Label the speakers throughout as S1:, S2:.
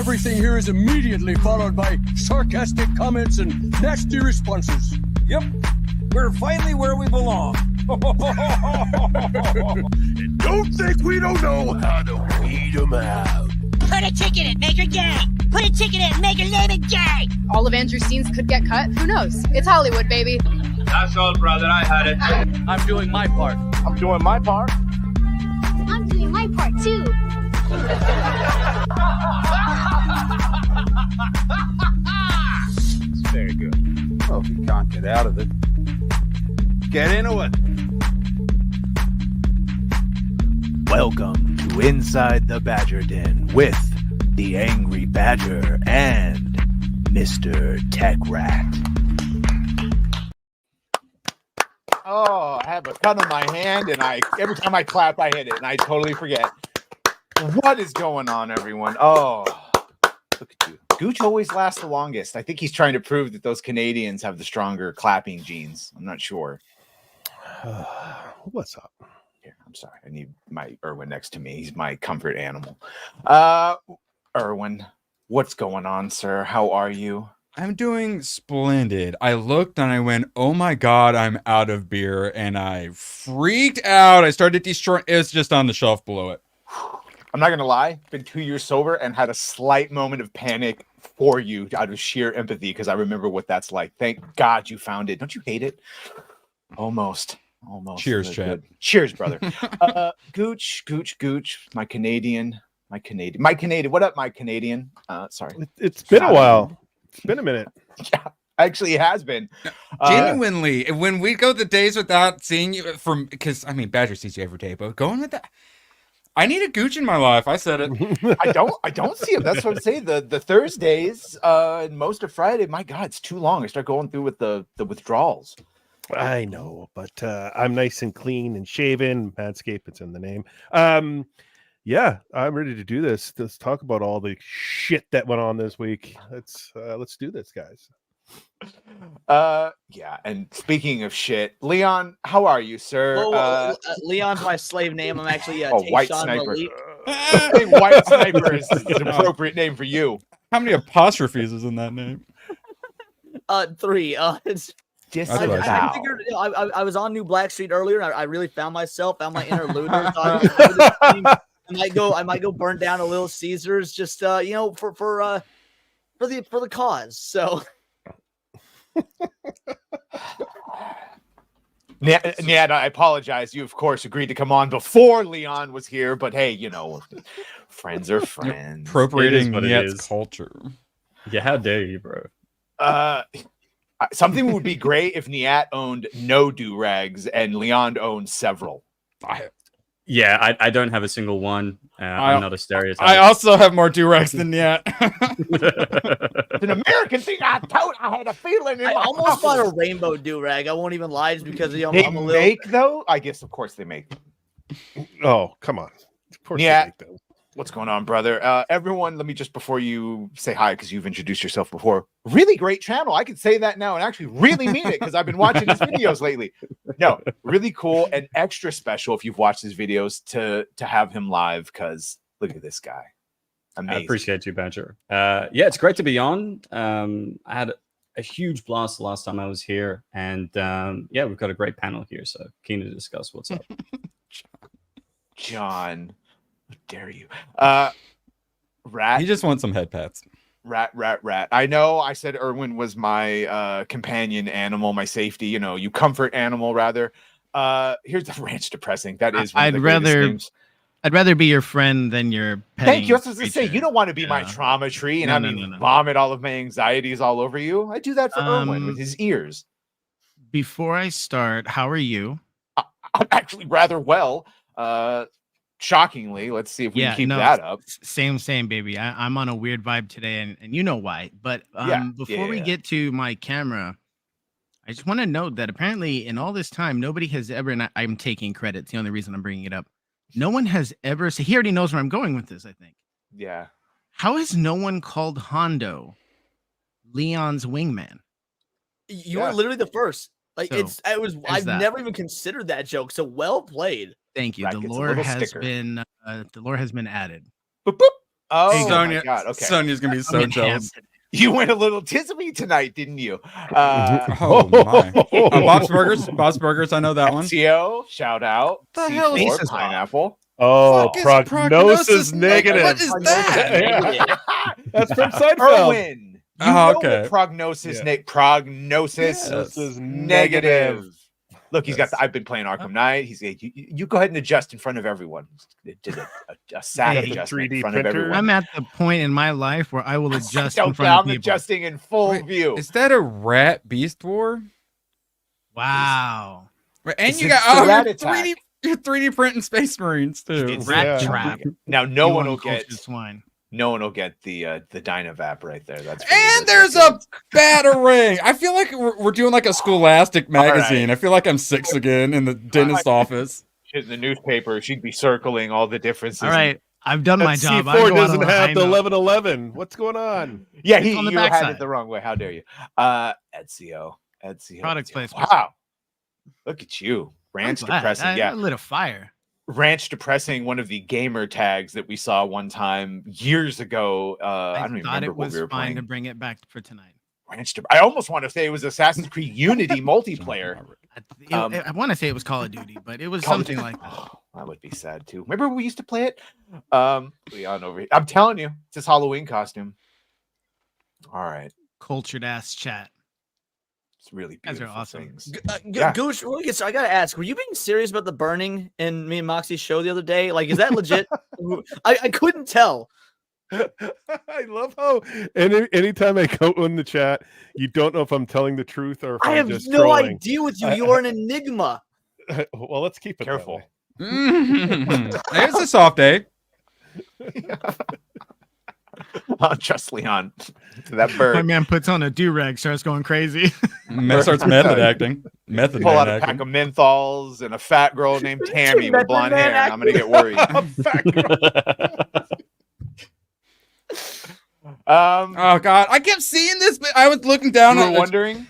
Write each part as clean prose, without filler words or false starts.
S1: Everything here is immediately followed by sarcastic comments and nasty responses.
S2: Yep, we're finally where we belong.
S1: Don't think we don't know how to weed them out.
S3: Put a chick in it, make her gay. Put a chick in it, make her name it gay.
S4: All of Andrew's scenes could get cut. Who knows? It's Hollywood, baby.
S5: That's all, brother. I had it.
S2: I'm doing my part.
S6: I'm doing my part.
S7: I'm doing my part too.
S6: Very good. Well, if you can't get out of it, get into it.
S8: Welcome to Inside the Badger Den with the Angry Badger and Mr.Techrat.
S6: Oh, I have a cut on my hand, and every time I clap, I hit it, and I totally forget. What is going on, everyone? Oh, look at you. Gooch always lasts the longest. I think he's trying to prove that those Canadians have the stronger clapping genes. I'm not sure.
S9: What's up?
S6: Here, I'm sorry. I need my Erwin next to me. He's my comfort animal. Erwin, what's going on, sir? How are you?
S10: I'm doing splendid. I looked and I went, oh my God, I'm out of beer. And I freaked out. I started destroying. It's just on the shelf below it.
S6: I'm not going to lie. Been 2 years sober and had a slight moment of panic for you out of sheer empathy because I remember what that's like. Thank God you found it. Don't you hate it? Almost.
S10: Cheers, Chad.
S6: Cheers, brother. Gooch. My Canadian. What up, my Canadian? Sorry.
S9: It's been a while. It's been a minute.
S6: Yeah, actually, it has been.
S10: Genuinely, when we go the days without seeing you because I mean, Badger sees you every day, but going with that, I need a Gooch in my life. I said it.
S6: I don't see him. That's what I'm saying. The Thursdays and most of Friday. My God, it's too long. I start going through with the withdrawals.
S9: I know, but I'm nice and clean and shaven. Manscaped, it's in the name. Yeah, I'm ready to do this. Let's talk about all the shit that went on this week. Let's do this, guys.
S6: Yeah, and speaking of shit, Leon, how are you, sir?
S11: Leon's my slave name. I'm actually
S6: White Sniper. I think White Sniper is an appropriate name for you.
S10: How many apostrophes is in that name?
S11: 3. It's
S6: just
S11: I figured, I was on New Black Street earlier, and I really found my inner looter. I might go burn down a Little Caesars, just for the cause. So,
S6: Ned, I apologize. You of course agreed to come on before Leon was here, but hey, friends are friends.
S10: Appropriating Niet's culture.
S5: Yeah, how dare you, bro?
S6: Something would be great if Niet owned no do-rags and Leon owned several.
S5: Yeah, I don't have a single one. I'm not a stereotype.
S10: I also have more do-rags than Niet.
S6: It's an American thing. I had a feeling.
S11: I almost bought a rainbow do-rag. I won't even lie, just because I'm a little...
S6: make though? I guess of course they make them.
S9: Oh, come on. Of course
S6: yeah.
S9: they make them.
S6: What's going on, brother? Everyone, let me just, before you say hi, because you've introduced yourself before, really great channel. I can say that now and actually really mean it because I've been watching his videos lately. No, really cool and extra special if you've watched his videos to have him live because look at this guy. Amazing.
S5: I appreciate you, Badger. Yeah, it's great to be on. I had a huge blast the last time I was here. And yeah, we've got a great panel here. So keen to discuss what's up.
S6: John. How dare you? Rat.
S10: He just wants some head pats.
S6: Rat. I know I said Erwin was my companion animal, my safety, you comfort animal rather. Here's the ranch depressing. That is one of the greatest names.
S12: I'd rather be your friend than your pet.
S6: Thank you. I was going to say, you don't want to be my trauma tree and vomit all of my anxieties all over you. I do that for Erwin with his ears.
S12: Before I start, how are you?
S6: I'm actually rather well. Shockingly, let's see if we can keep that up.
S12: Same, baby. I'm on a weird vibe today, and you know why. But before we get to my camera, I just want to note that apparently in all this time, nobody has ever, and I'm taking credit. It's the only reason I'm bringing it up. No one has ever, so he already knows where I'm going with this, I think.
S6: Yeah.
S12: How has no one called Hondo Leon's wingman?
S11: You were literally the first. Like I've never even considered that joke. So well played.
S12: Thank you. The lore has been added.
S6: Boop, boop. Oh
S10: Sonya,
S6: my god. Okay.
S10: Sonya's gonna be so jealous.
S6: You went a little tismy tonight, didn't you?
S10: Oh my! Bob's Burgers. I know that one.
S6: CO, shout out.
S10: The hell is
S6: C4, pineapple.
S9: Oh,
S10: Fuck is
S9: prognosis negative.
S10: What is that?
S9: Yeah. That's from Seinfeld.
S6: Erwin. You know
S10: okay.
S6: what prognosis
S9: Prognosis
S6: is negative. Look, he's got. I've been playing Arkham Knight. He's like, you go ahead and adjust in front of everyone. Did a sad adjustment in front of everyone.
S12: I'm at the point in my life where I will adjust in front
S6: I'm
S12: of people.
S6: adjusting in full view.
S10: Is that a rat beast war?
S12: Wow.
S10: And you got you're 3D printing Space Marines too.
S6: It's
S12: Rat trap.
S6: Now no one will get
S12: swine.
S6: No one will get the Dynavap right there. That's
S10: and there's a batarang. I feel like we're doing like a Scholastic magazine. Right. I feel like I'm 6 again in the dentist office.
S6: In the newspaper, she'd be circling all the differences.
S12: All right, I've done my job.
S9: C4 doesn't have the 1111. What's going on?
S6: Yeah, you had it the wrong way. How dare you? Ezio.
S12: Product placement.
S6: Wow, look at you. Ranch depressing.
S12: I lit a fire.
S6: Ranch depressing, one of the gamer tags that we saw one time years ago. I don't even remember what we were playing.
S12: To bring it back for tonight.
S6: I almost want to say it was Assassin's Creed Unity multiplayer.
S12: I want to say it was Call of Duty, but it was something like that.
S6: Oh, that would be sad too. Remember we used to play it? Leon over here. I'm telling you, it's his Halloween costume. All right.
S12: Cultured ass chat.
S6: It's really beautiful.
S12: Guys are awesome.
S6: Things.
S11: Gooch, I gotta ask, were you being serious about the burning in me and Moxie's show the other day? Like, is that legit? I couldn't tell.
S9: I love how anytime I go in the chat, you don't know if I'm telling the truth or if
S11: I
S9: I'm
S11: have
S9: just
S11: no
S9: trolling.
S11: idea with you. You are an enigma.
S9: Well, let's keep it
S6: careful.
S10: It's a soft day.
S6: I'll trust Leon to that bird.
S12: My man puts on a do-rag, starts going crazy.
S10: Starts method acting.
S6: Pull out a pack of menthols and a fat girl named Tammy with blonde hair. I'm gonna get worried.
S9: Fat girl.
S10: Oh god, I kept seeing this, but I was looking down.
S6: You were wondering?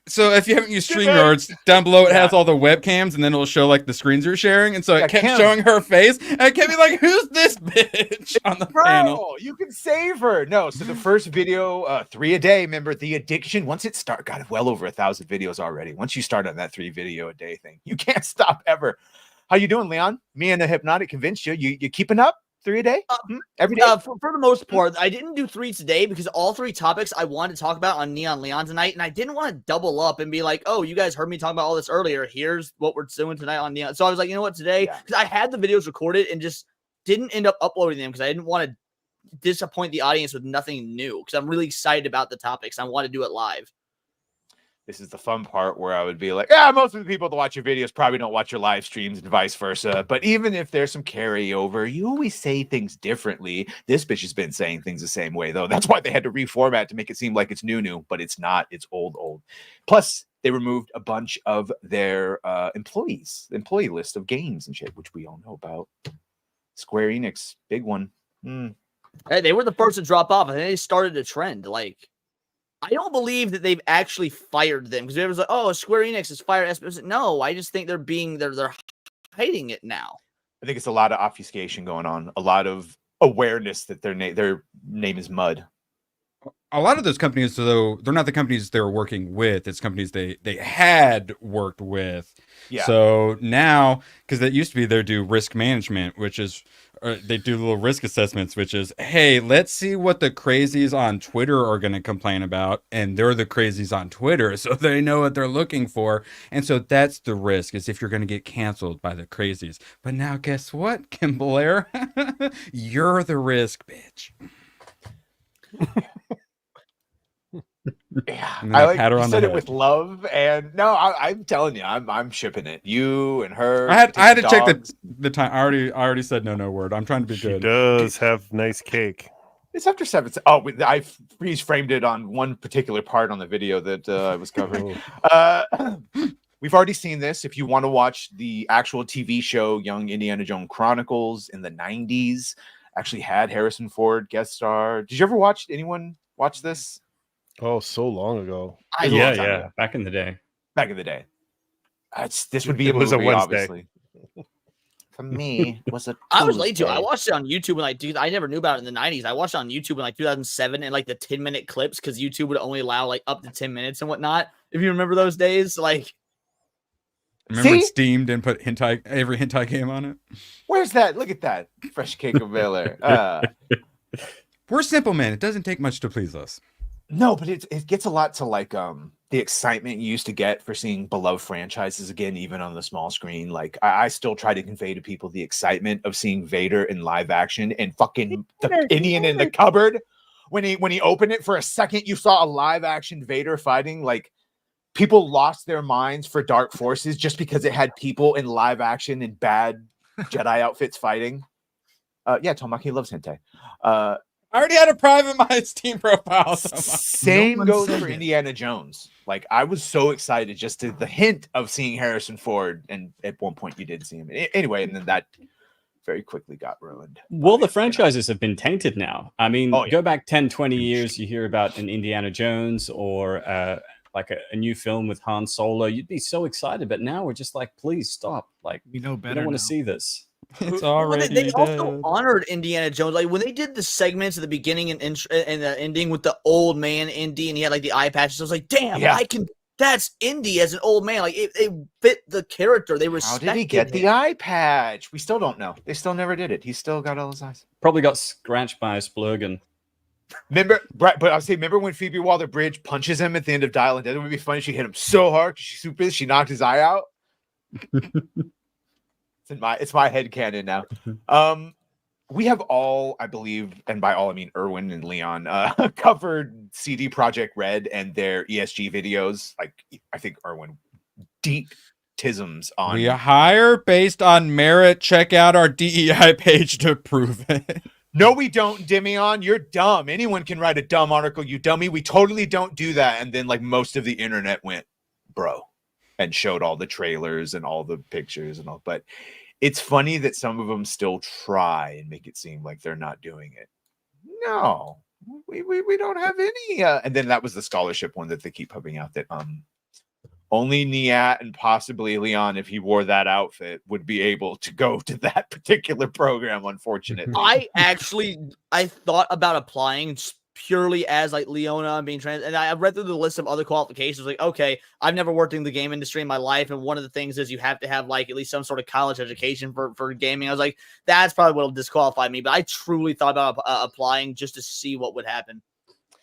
S10: So if you haven't used StreamYards, down below it has all the webcams, and then it'll show like the screens you're sharing, and so it kept showing her face, and it kept me like, "Who's this bitch on the panel?"
S6: You can save her. No, so the first video, 3 a day. Remember the addiction? Once it started, got well over 1,000 videos already. Once you start on that 3 video a day thing, you can't stop ever. How you doing, Leon? Me and the Hypnotic convinced you. You keeping up? 3 a day? Every day?
S11: For the most part, I didn't do 3 today because all 3 topics I wanted to talk about on Neon Leon tonight, and I didn't want to double up and be like, oh, you guys heard me talk about all this earlier. Here's what we're doing tonight on Neon. So I was like, you know what, today, because I had the videos recorded and just didn't end up uploading them because I didn't want to disappoint the audience with nothing new because I'm really excited about the topics. I want to do it live.
S6: This is the fun part where I would be like, most of the people that watch your videos probably don't watch your live streams and vice versa. But even if there's some carryover, you always say things differently. This bitch has been saying things the same way, though. That's why they had to reformat to make it seem like it's new, but it's not. It's old. Plus, they removed a bunch of their employee list of games and shit, which we all know about. Square Enix, big one.
S11: Hey, they were the first to drop off. I think they started a trend. Like, I don't believe that they've actually fired them because it was like, oh, Square Enix has fired SPS. No, I just think they're hiding it now.
S6: I think it's a lot of obfuscation going on, a lot of awareness that their name is mud.
S10: A lot of those companies, though, they're not the companies they're working with. It's companies they had worked with.
S6: Yeah.
S10: So now, because that used to be they do risk management, which is they do little risk assessments, which is, hey, let's see what the crazies on Twitter are going to complain about. And they're the crazies on Twitter, so they know what they're looking for. And so that's the risk, is if you're going to get canceled by the crazies. But now guess what, Kim Blair? You're the risk, bitch.
S6: Yeah, I said it with love, and no, I'm telling you, I'm shipping it. You and her.
S10: I had to check the time. I already said no word. I'm trying to be good.
S9: She does have nice cake.
S6: It's after 7. Oh, I freeze framed it on one particular part on the video that I was covering. We've already seen this. If you want to watch the actual TV show, Young Indiana Jones Chronicles in the 90s, actually had Harrison Ford guest star. Did you ever watch? Anyone watch this?
S9: Oh, so long ago.
S5: Yeah. Back in the day.
S6: This would be a movie,
S9: Wednesday.
S6: obviously. for me was a
S11: I was late to it. I
S6: Tuesday.
S11: watched it on YouTube and dude, I never knew about it in the 90s. I watched it on YouTube in like 2007 and like the 10-minute clips because YouTube would only allow like up to 10 minutes and whatnot. If you remember those days, like.
S10: Remember when Steam didn't put every hentai game on it?
S6: Where's that? Look at that. Fresh cake of Bel-Air.
S10: We're simple, man. It doesn't take much to please us.
S6: No, but it gets a lot to like the excitement you used to get for seeing beloved franchises again, even on the small screen. Like I still try to convey to people the excitement of seeing Vader in live action and fucking the Indian in the cupboard. When he opened it for a second, you saw a live action Vader fighting. Like people lost their minds for Dark Forces just because it had people in live action in bad Jedi outfits fighting. Yeah, Tomaki loves hentai.
S10: I already had a private my Steam profile.
S6: Same goes for Indiana Jones. Like I was so excited just to the hint of seeing Harrison Ford, and at one point you did see him. Anyway, and then that very quickly got ruined.
S5: Well, the franchises have been tainted now. I mean,
S6: Oh, yeah.
S5: go back 10, 20 years, you hear about an Indiana Jones or like a new film with Han Solo. You'd be so excited, but now we're just like, please stop. Like,
S12: we know better.
S5: I don't want
S12: now.
S5: to see this.
S10: It's already
S11: They also honored Indiana Jones. Like when they did the segments at the beginning and the ending with the old man Indy, and he had like the eye patches. I was like, damn,
S6: Yeah.
S11: that's Indy as an old man. Like it fit the character. They
S6: How
S11: respected
S6: did he get
S11: him.
S6: the eye patch? We still don't know. They still never did it. He still got all his eyes.
S5: Probably got scratched by a splurgen.
S6: Remember, but I'll say, remember when Phoebe Waller-Bridge punches him at the end of Dial and Dead? It would be funny. She hit him so hard because she's super. She knocked his eye out. It's my headcanon now. We have all, I believe, and by all I mean Erwin and Leon, covered CD Projekt Red and their ESG videos. Like I think Erwin deep tisms on.
S10: We hire based on merit. Check out our DEI page to prove it.
S6: No, we don't, Demion. You're dumb. Anyone can write a dumb article, you dummy. We totally don't do that. And then like most of the internet went, bro, and showed all the trailers and all the pictures and all. But it's funny that some of them still try and make it seem like they're not doing it. No, we don't have any. And then that was the scholarship one that they keep pumping out that only Niat and possibly Leon, if he wore that outfit, would be able to go to that particular program, unfortunately.
S11: I thought about applying purely as like Leona being trans, and I read through the list of other qualifications. Like, okay, I've never worked in the game industry in my life, and one of the things is you have to have like at least some sort of college education for gaming. I was like, that's probably what'll disqualify me. But I truly thought about applying just to see what would happen.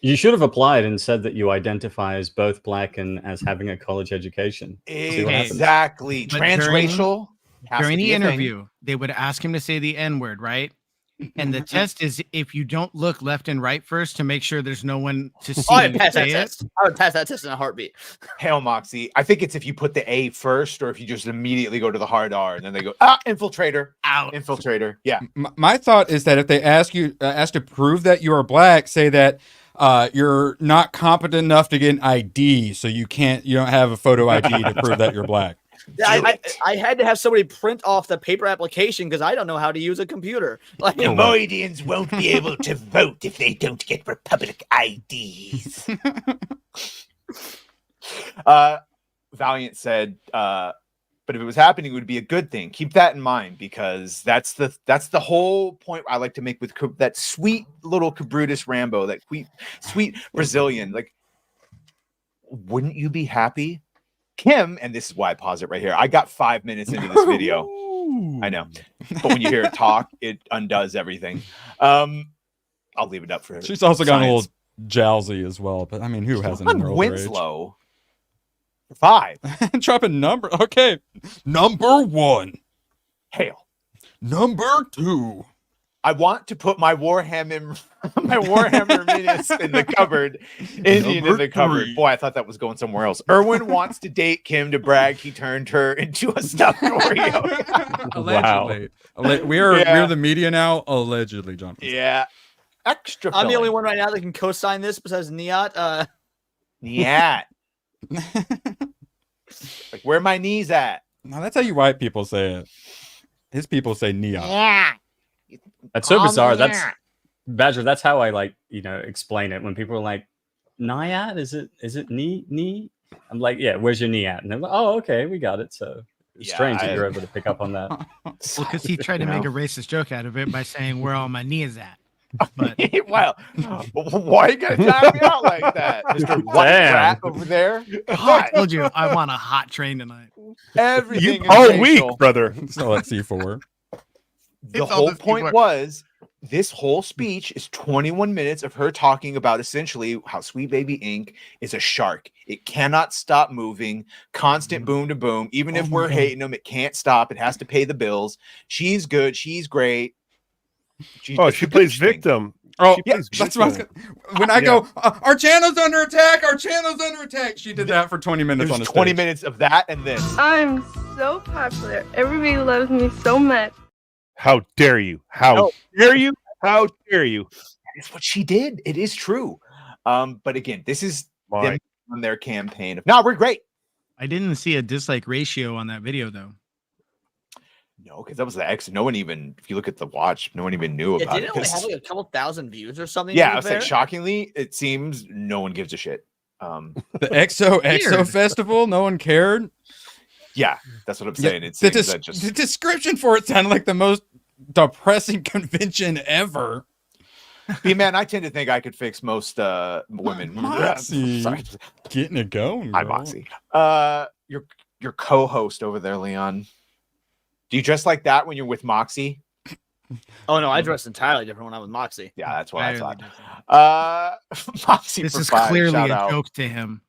S5: You should have applied and said that you identify as both black and as having a college education.
S6: Exactly.
S12: But
S6: Transracial.
S12: During the interview, they would ask him to say the N-word, right? And the test is if you don't look left and right first to make sure there's no one to see.
S11: I would pass that test. I would pass that test in a heartbeat.
S6: Hell, Moxie. I think it's if you put the A first, or if you just immediately go to the hard R, and then they go, infiltrator,
S12: out,
S6: infiltrator. Yeah.
S10: My thought is that if they ask to prove that you are black, say that you're not competent enough to get an ID, so you don't have a photo ID to prove that you're black.
S11: I had to have somebody print off the paper application because I don't know how to use a computer. Like,
S13: The Moidians won't be able to vote if they don't get Republic IDs.
S6: Valiant said, but if it was happening, it would be a good thing. Keep that in mind, because that's the whole point I like to make with that sweet little Cabrutus Rambo, that sweet Brazilian. Like, wouldn't you be happy? Kim, and this is why I pause it right here. I got 5 minutes into this video. I know. But when you hear it talk, it undoes everything. I'll leave it up for her.
S10: She's also got a little jowsy as well, but I mean, who hasn't in their older age?
S6: Winslow. 5.
S10: Drop a number. Okay. Number 1.
S6: Hail.
S10: Number 2.
S6: I want to put my Warhammer Minis in the cupboard. Indian in the cupboard.
S10: 3.
S6: Boy, I thought that was going somewhere else. Erwin wants to date Kim to brag he turned her into a stuffed Oreo.
S10: Allegedly. We're the media now. Allegedly, John.
S6: Yeah. Extra.
S11: I'm the only one right now that can co-sign this besides Niat.
S6: Niat. Like, where my knees at?
S10: No, that's how you white people say it. His people say Nia.
S7: Yeah.
S5: That's so bizarre. That's Badger. That's how I explain it when people are like, "Niat, is it knee?" I'm like, "Yeah, where's your knee at?" And they're like, "Oh, okay, we got it." So It's strange that you're able to pick up on that.
S12: Well, because he tried to make a racist joke out of it by saying where all my knees at. But
S6: well, why you gotta dial me out like that, Mr. White Rat over there?
S12: I told you I want a hot train tonight.
S6: Everything is
S9: all
S6: racial.
S9: week, brother.
S10: So let's see for.
S6: The whole point was this whole speech is 21 minutes of her talking about essentially how Sweet Baby Inc. is a shark. It cannot stop moving, constant boom to boom. Even if we're hating them, it can't stop. It has to pay the bills. She's good. She's great.
S9: She plays victim.
S10: Oh,
S9: yeah,
S10: that's what I was gonna, when I go, our channel's under attack. Our channel's under attack. She did that for 20 minutes on the
S6: 20
S10: stage.
S6: minutes of that and this.
S14: I'm so popular. Everybody loves me so much.
S9: How dare you? How dare you? How dare you?
S6: It's what she did. It is true. But again, this is them on their campaign of no, we're great.
S12: I didn't see a dislike ratio on that video though.
S6: No, because that was the X. No one even, if you look at the watch, no one even knew about
S11: Didn't
S6: it.
S11: it only have like a couple thousand views or something?
S6: Yeah, I was like, shockingly, it seems no one gives a shit.
S10: The XO Festival, no one cared.
S6: Yeah, that's what I'm saying. It
S10: The,
S6: seems that just
S10: the description for it sounded like the most depressing convention ever.
S6: be man. I tend to think I could fix most women.
S10: Moxie,
S6: Sorry.
S10: getting it going.
S6: Hi, Moxie. Your co-host over there, Leon. Do you dress like that when you're with Moxie?
S11: Oh no, I dress entirely different when I'm with Moxie.
S6: Yeah, that's what I thought. Moxie,
S12: This
S6: for
S12: is
S6: five,
S12: clearly
S6: shout
S12: a
S6: out.
S12: joke to him.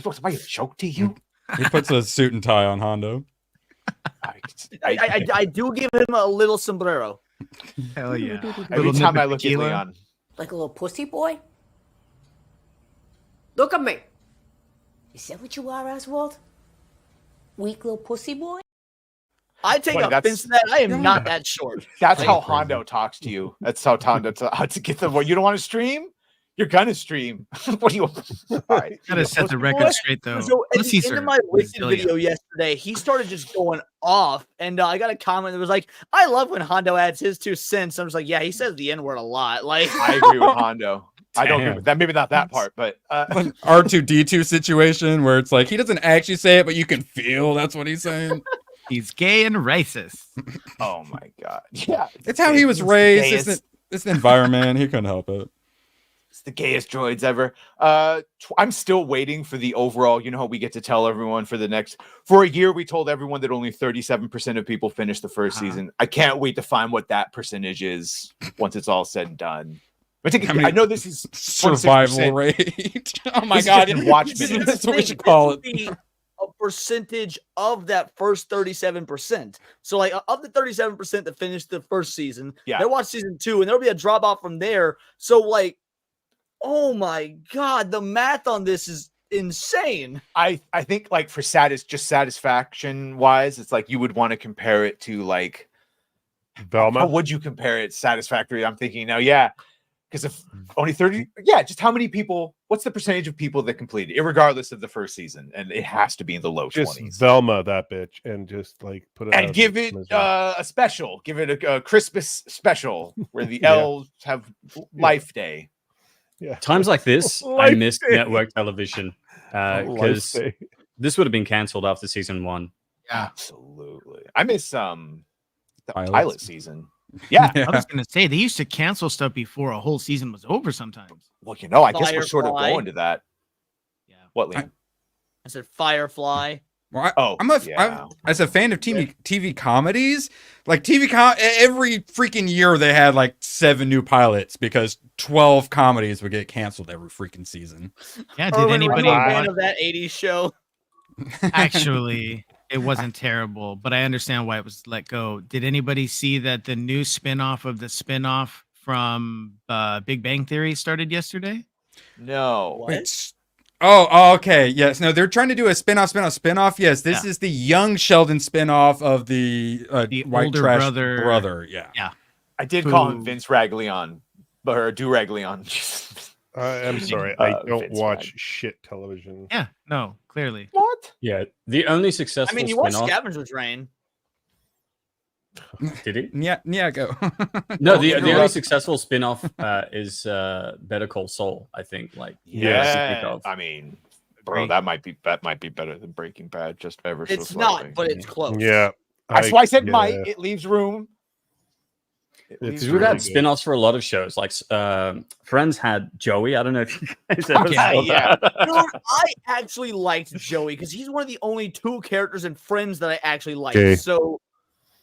S6: Somebody a joke to you?
S10: He puts a suit and tie on Hondo.
S11: I do give him a little sombrero.
S12: Hell yeah.
S6: Every time I look at Leon,
S15: Like a little pussy boy? Look at me. Is that what you are, Oswald? Weak little pussy boy?
S11: I take offense to that. I am not that short.
S6: That's how Hondo talks to you. That's how Hondo to get the. What, you don't want to stream? You're gonna stream. What do you? All right.
S12: Gotta set the record straight though.
S11: So at
S12: Pussy
S11: the end
S12: sir
S11: of my
S12: is
S11: Wicked video yesterday, he started just going off, and I got a comment that was like, "I love when Hondo adds his 2 cents." I'm just like, "Yeah, he says the N word a lot." Like,
S6: I agree with Hondo. I don't agree with that. Maybe not that part, but
S10: R2D2 situation where it's like he doesn't actually say it, but you can feel that's what he's saying.
S12: He's gay and racist.
S6: Oh my god. Yeah.
S10: It's how he was raised. It's the environment. He couldn't help it.
S6: It's the gayest droids ever. I'm still waiting for the overall. You know how we get to tell everyone for a year we told everyone that only 37% of people finished the first season. I can't wait to find what that percentage is once it's all said and done. I know this is
S10: survival
S6: 26%.
S10: rate. Oh my
S6: This is
S10: god!
S6: just in watch minutes.
S10: That's what we should call it.
S11: a percentage of that first 37%. So, like, of the 37% that finished the first season, they watch season 2, and there'll be a drop off from there. So, like, oh my god, the math on this is insane.
S6: I think, like, for satisfaction wise, it's like you would want to compare it to, like,
S9: Velma.
S6: How would you compare it satisfactory? I'm thinking now, because if only 30, just how many people, what's the percentage of people that completed, irregardless of the first season? And it has to be in the low 20s.
S9: Velma that bitch and just like put it
S6: and give it a special, give it a Christmas special where the elves have Life Day.
S9: Yeah.
S5: Times like this, I miss network television because this would have been canceled after season 1.
S12: Yeah,
S6: absolutely. I miss the pilot season. Yeah,
S12: I was gonna say they used to cancel stuff before a whole season was over. Sometimes.
S6: Well, I guess we're sort of
S11: Firefly.
S6: going to that. Yeah. What, Liam?
S11: I said Firefly.
S10: Well, I'm as a fan of TV comedies, like every freaking year they had like 7 new pilots because 12 comedies would get canceled every freaking season.
S12: Yeah, did anybody
S11: fan of that 80s show?
S12: Actually, it wasn't terrible, but I understand why it was let go. Did anybody see that the new spinoff of the spinoff from Big Bang Theory started yesterday?
S6: No.
S10: Oh, okay. Yes. No, they're trying to do a spinoff. Yes, this is the young Sheldon spinoff of the white
S12: older
S10: trash
S12: brother.
S10: Yeah.
S12: Yeah.
S6: I did call him Vince Raglion, or Duraglion.
S9: I'm sorry. I don't
S6: Vince
S9: watch shit television.
S12: Yeah. No. Clearly.
S6: What?
S5: Yeah, the only successful.
S11: I mean, you watched
S5: spin-off-
S11: Scavenger's Reign.
S5: Did he?
S10: Yeah. Go.
S5: No, the only successful spin-off is Better Call Saul. I think. Like,
S6: Yeah. I mean, Bro, that might be better than Breaking Bad. Just ever so
S11: It's
S6: slightly.
S11: not, but it's close.
S9: Yeah.
S6: That's why I said might. It leaves room.
S9: It's
S5: We've had spin-offs for a lot of shows. Like Friends had Joey. I don't know if you guys ever saw that.
S11: Dude, I actually liked Joey because he's one of the only 2 characters in Friends that I actually liked.
S10: Okay.
S11: So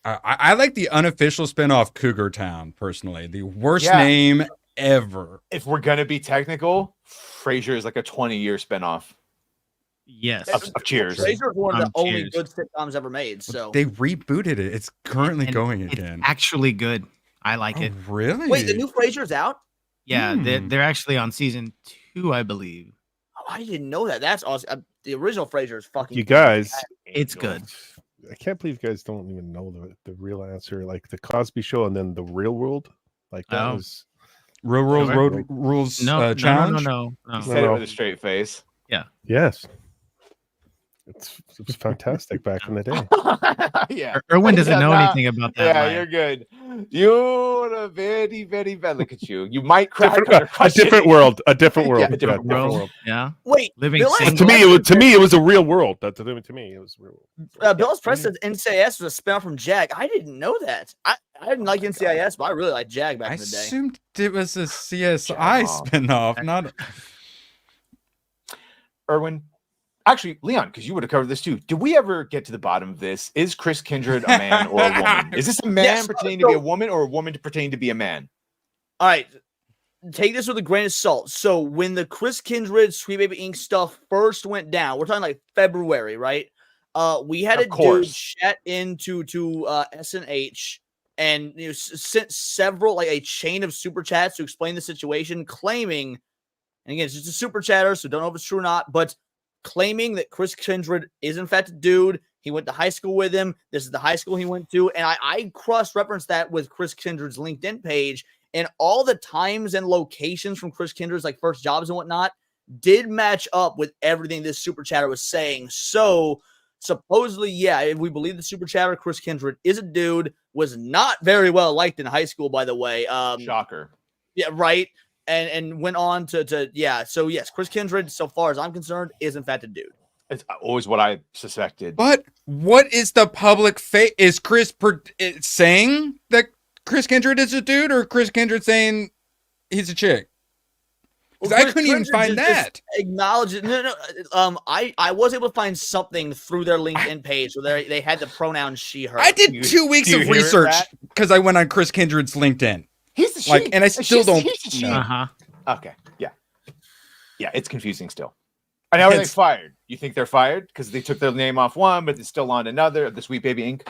S10: I like the unofficial spinoff Cougar Town personally. The worst name ever.
S6: If we're gonna be technical, Frasier is like a 20-year spinoff.
S12: Yes.
S6: Of Cheers.
S11: Frasier is one of the only
S12: Cheers.
S11: good sitcoms ever made. So
S10: They rebooted it. It's currently going again.
S12: Actually good. I like it.
S10: Really?
S11: wait, the new Frasier's out?
S12: Yeah, they're actually on season 2, I believe.
S11: Oh, I didn't know that. That's awesome. The original Frasier is fucking.
S9: You guys,
S12: it's good.
S9: I can't believe you guys don't even know the real answer. Like the Cosby Show and then the Real World. Like that was
S10: Real World Road Rules Challenge.
S12: No.
S6: He said it with a straight face.
S12: Yeah.
S9: Yes. It was fantastic back in the day.
S6: Yeah.
S12: Erwin doesn't know anything about that.
S6: Yeah, you're good. You're very, very bad. Look at you. You might crack under
S9: a different world. A different world.
S6: Yeah, a different world.
S12: Yeah.
S11: Wait,
S12: living
S11: Bill
S12: single.
S9: To me, it was a real world. To me, it was real.
S11: Bill's Press says NCIS was a spinoff from Jag. I didn't know that. I didn't like NCIS, but I really liked Jag back in the day.
S10: I assumed it was a CSI spinoff, not.
S6: Erwin. Actually, Leon, because you would have covered this too. Did we ever get to the bottom of this? Is Chris Kindred a man or a woman? Is this a man pretending to be a woman or a woman pretending to be a man?
S11: All right. Take this with a grain of salt. So when the Chris Kindred Sweet Baby Inc. stuff first went down, we're talking like February, right? We had a dude chat into SNH and sent several, like a chain of super chats to explain the situation, claiming, and again, it's just a super chatter, so don't know if it's true or not, but claiming that Chris Kindred is in fact a dude. He went to high school with him. This is the high school he went to. And I cross-referenced that with Chris Kindred's LinkedIn page, and all the times and locations from Chris Kindred's like first jobs and whatnot did match up with everything this super chatter was saying. So supposedly, yeah, if we believe the super chatter, Chris Kindred is a dude, was not very well liked in high school, by the way.
S6: Shocker.
S11: Yeah, right. And went on to yeah. So yes, Chris Kindred, so far as I'm concerned, is in fact a dude.
S6: It's always what I suspected.
S10: But what is the public face? Is Chris saying that Chris Kindred is a dude, or Chris Kindred saying he's a chick? Because I couldn't even find that.
S11: Acknowledge it. No. I was able to find something through their LinkedIn page where they had the pronoun she, her.
S10: I did 2 weeks of research because I went on Chris Kindred's LinkedIn.
S6: He's the
S10: like,
S6: she.
S10: and I still don't.
S6: Okay. Yeah. Yeah, it's confusing still. And how are they fired? You think they're fired because they took their name off one, but it's still on another? The Sweet Baby Inc.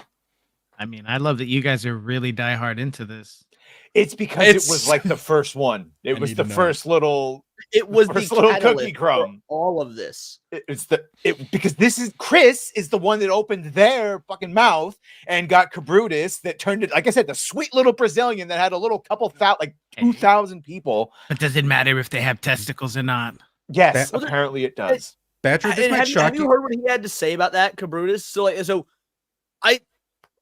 S12: I mean, I love that you guys are really diehard into this.
S6: It's because it was like the first one. It was the first little.
S11: It was
S6: the
S11: little
S6: cookie crumb.
S11: All of this.
S6: Because this is Chris is the one that opened their fucking mouth and got Cabrutus that turned it. Like I said, the sweet little Brazilian that had a little couple like 2,000 people.
S12: But does it matter if they have testicles or not?
S6: Yes, apparently it does.
S10: Badger, this might shock
S11: have you heard what he had to say about that, Cabrutus? So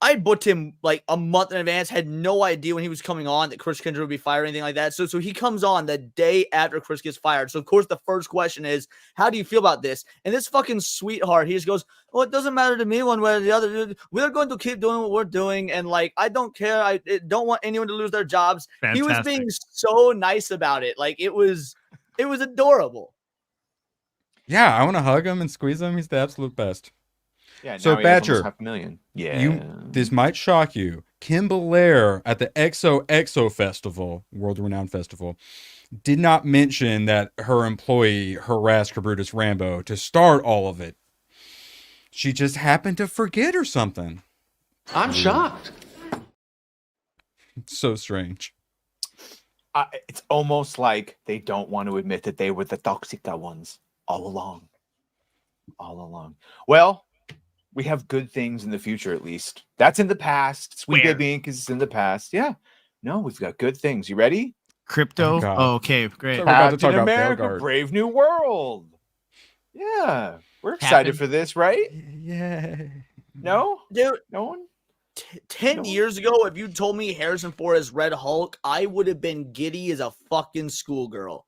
S11: I booked him like a month in advance, had no idea when he was coming on that Chris Kindred would be fired or anything like that. So he comes on the day after Chris gets fired. So of course the first question is, how do you feel about this? And this fucking sweetheart, he just goes, "Oh, it doesn't matter to me one way or the other. We're going to keep doing what we're doing, and like I don't care. I don't want anyone to lose their jobs."
S12: Fantastic.
S11: He was being so nice about it. Like it was adorable.
S10: Yeah, I want to hug him and squeeze him. He's the absolute best.
S6: Yeah,
S10: so
S6: now he has almost
S10: Badger,
S6: 500,000. Yeah,
S10: this might shock you. Kim Belair at the XOXO Festival, world-renowned festival, did not mention that her employee harassed Cabrutus Rambo to start all of it. She just happened to forget or something.
S1: I'm shocked.
S10: It's so strange.
S6: It's almost like they don't want to admit that they were the toxica ones all along. All along. Well, we have good things in the future, at least. That's in the past. Sweet Baby Inc. is in the past. Yeah. No, we've got good things. You ready?
S12: Crypto? Oh, okay, great.
S10: So we're about to talk
S6: Captain
S10: about
S6: America,
S10: Veilguard.
S6: Brave New World. Yeah. We're excited for this, right?
S10: Yeah.
S6: No?
S11: Dude,
S6: no one?
S11: 10 years ago, if you told me Harrison Ford as Red Hulk, I would have been giddy as a fucking schoolgirl.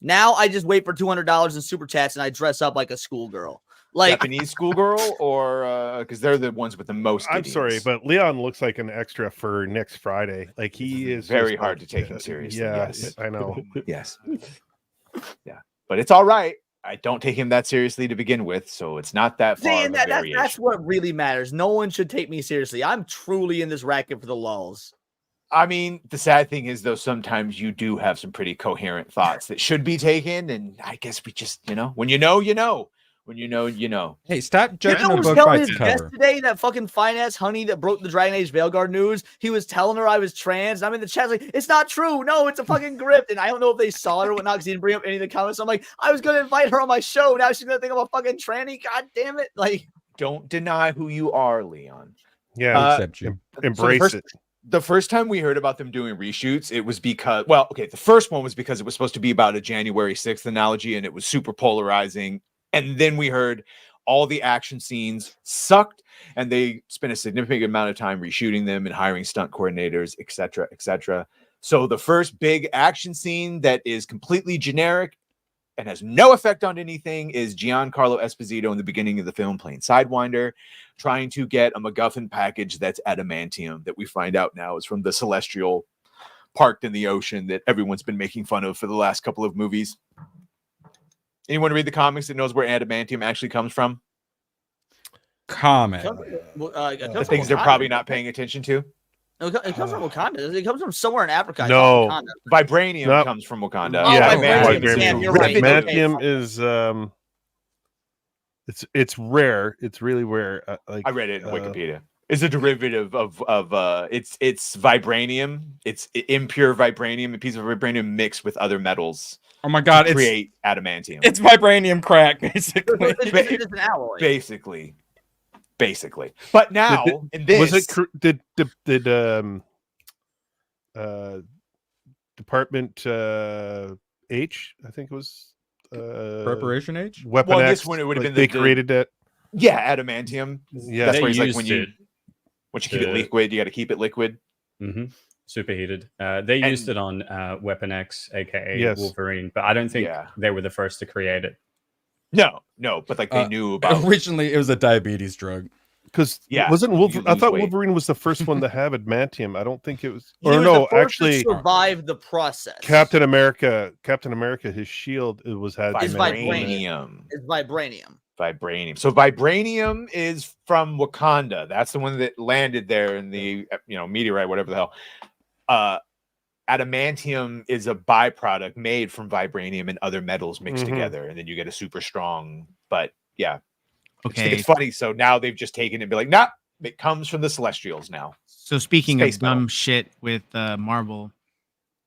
S11: Now I just wait for $200 in super chats and I dress up like a schoolgirl. Like
S6: Japanese schoolgirl, or because they're the ones with the most.
S9: I'm sorry, but Leon looks like an extra for next Friday. Like he is
S6: very
S9: just
S6: hard
S9: like,
S6: to take him seriously.
S9: Yeah,
S6: Yes.
S9: I know.
S6: Yes. Yeah, but it's all right. I don't take him that seriously to begin with, so it's not that far of a variation.
S11: That's what really matters. No one should take me seriously. I'm truly in this racket for the lulz.
S6: I mean, the sad thing is, though, sometimes you do have some pretty coherent thoughts that should be taken, and I guess we just, when you know, you know. When you know, you know.
S10: Hey, stop judging
S11: You know
S10: a
S11: who's
S10: book
S11: telling
S10: by its
S11: his guest
S10: cover.
S11: today, that fucking fine-ass honey that broke the Dragon Age Veilguard news? He was telling her I was trans, and I'm in the chat like, it's not true. No, it's a fucking grift. And I don't know if they saw it or whatnot because he didn't bring up any of the comments. So I'm like, I was going to invite her on my show. Now she's going to think I'm a fucking tranny. God damn it. Like,
S6: don't deny who you are, Leon.
S9: Yeah,
S10: accept you.
S9: Embrace it.
S6: The first time we heard about them doing reshoots, it was because, the first one was because it was supposed to be about a January 6th analogy, and it was super polarizing. And then we heard all the action scenes sucked, and they spent a significant amount of time reshooting them and hiring stunt coordinators, etc., etc. So the first big action scene that is completely generic and has no effect on anything is Giancarlo Esposito in the beginning of the film playing Sidewinder, trying to get a MacGuffin package that's adamantium that we find out now is from the Celestial parked in the ocean that everyone's been making fun of for the last couple of movies. Anyone read the comics that knows where adamantium actually comes from?
S10: Comment.
S6: The things they're probably not paying attention to.
S11: It comes from Wakanda. It comes from somewhere in Africa.
S9: No.
S6: Vibranium comes from Wakanda.
S9: Adamantium is it's rare. It's really rare.
S6: I read it in Wikipedia. It's a derivative of it's vibranium. It's impure vibranium, a piece of vibranium mixed with other metals.
S10: Oh my god!
S6: To create adamantium.
S10: It's vibranium crack, basically.
S11: It's an alloy.
S6: Basically. But now in this,
S9: was it did Department H? I think it was
S10: Preparation H.
S9: Weapon X.
S6: This one it would have been
S9: they created that.
S6: Yeah, adamantium.
S9: Yeah,
S6: that's
S5: they
S6: where he's like
S5: used
S6: when you keep it liquid, you got to keep it liquid.
S5: Mm-hmm. Superheated. They used it on Weapon X, aka Wolverine, but I don't think they were the first to create it.
S6: No, but like they knew about.
S10: Originally, it was a diabetes drug.
S9: Because wasn't Wolverine? I thought Wolverine was the first one to have adamantium. I don't think it was. Or no, actually,
S11: survived the process.
S9: Captain America, his shield was had
S6: vibranium.
S11: It's vibranium.
S6: Vibranium. So vibranium is from Wakanda. That's the one that landed there in the meteorite, whatever the hell. Adamantium is a byproduct made from vibranium and other metals mixed together, and then you get a super strong. But yeah,
S12: okay,
S6: it's funny. So now they've just taken it and be like, nah, it comes from the Celestials now.
S12: So speaking
S6: Space
S12: of dumb shit with Marvel,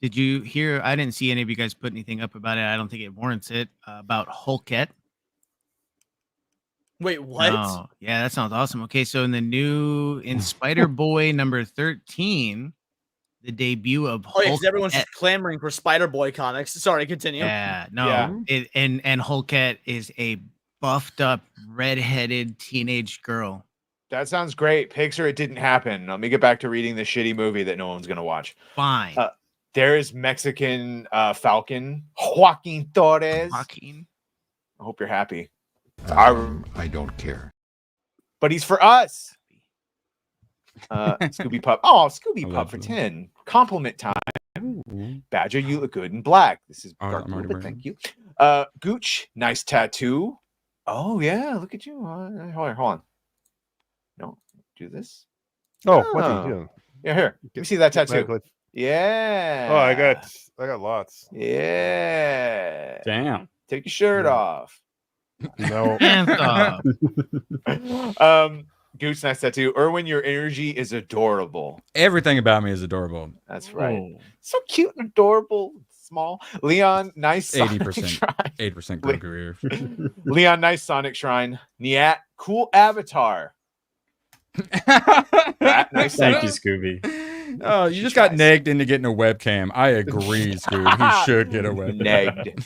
S12: did you hear? I didn't see any of you guys put anything up about it. I don't think it warrants it. About Hulkette.
S11: Wait, what?
S12: Oh, yeah, that sounds awesome. Okay, so in Spider-Boy number 13, the debut of
S11: Hulk. Yeah, everyone's just clamoring for Spider-Boy comics. Sorry, continue.
S12: Yeah, no. Yeah. And Hulkette is a buffed up, redheaded teenage girl.
S6: That sounds great. Pixar, it didn't happen. Let me get back to reading the shitty movie that no one's going to watch.
S12: Fine.
S6: There is Mexican Falcon, Joaquin Torres.
S12: Joaquin.
S6: I hope you're happy.
S16: I don't care.
S6: But he's for us. Scooby Pup. Oh, Scooby Pup for 10. Compliment time. Badger, you look good in black. This is dark blue, but thank you. Gooch, nice tattoo. Oh, yeah. Look at you. Hold on. No, do this.
S9: Oh, what are you doing?
S6: Yeah, here. Let me see that tattoo. Yeah.
S9: Oh, I got lots.
S6: Yeah.
S5: Damn.
S6: Take your shirt off.
S9: No.
S6: Gooch, nice tattoo. Erwin, your energy is adorable.
S10: Everything about me is adorable.
S6: That's right. So cute and adorable. Small. Leon, nice
S10: 80%. 8% girl career.
S6: Leon, nice Sonic Shrine. Nyat, cool avatar. Nice.
S5: Thank you, Scooby.
S10: Oh, you just got nagged into getting a webcam. I agree, Scooby. He should get a webcam.
S6: Nagged.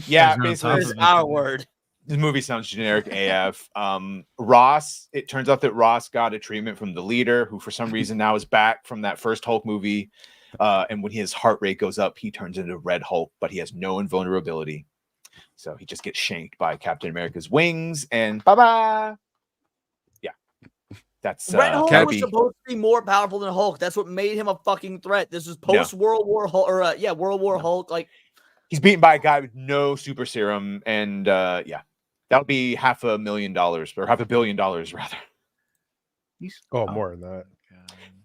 S6: Yeah, basically,
S11: it's our word.
S6: This movie sounds generic AF. Ross, it turns out that Ross got a treatment from the leader, who for some reason now is back from that first Hulk movie. And when his heart rate goes up, he turns into Red Hulk, but he has no invulnerability. So he just gets shanked by Captain America's wings, and bye-bye. Yeah. That's
S11: Red Hulk was supposed to be more powerful than Hulk. That's what made him a fucking threat. This is post-World War Hulk, or World War Hulk. Like,
S6: he's beaten by a guy with no super serum, and that'll be $500,000 or $500 million rather.
S9: More than that.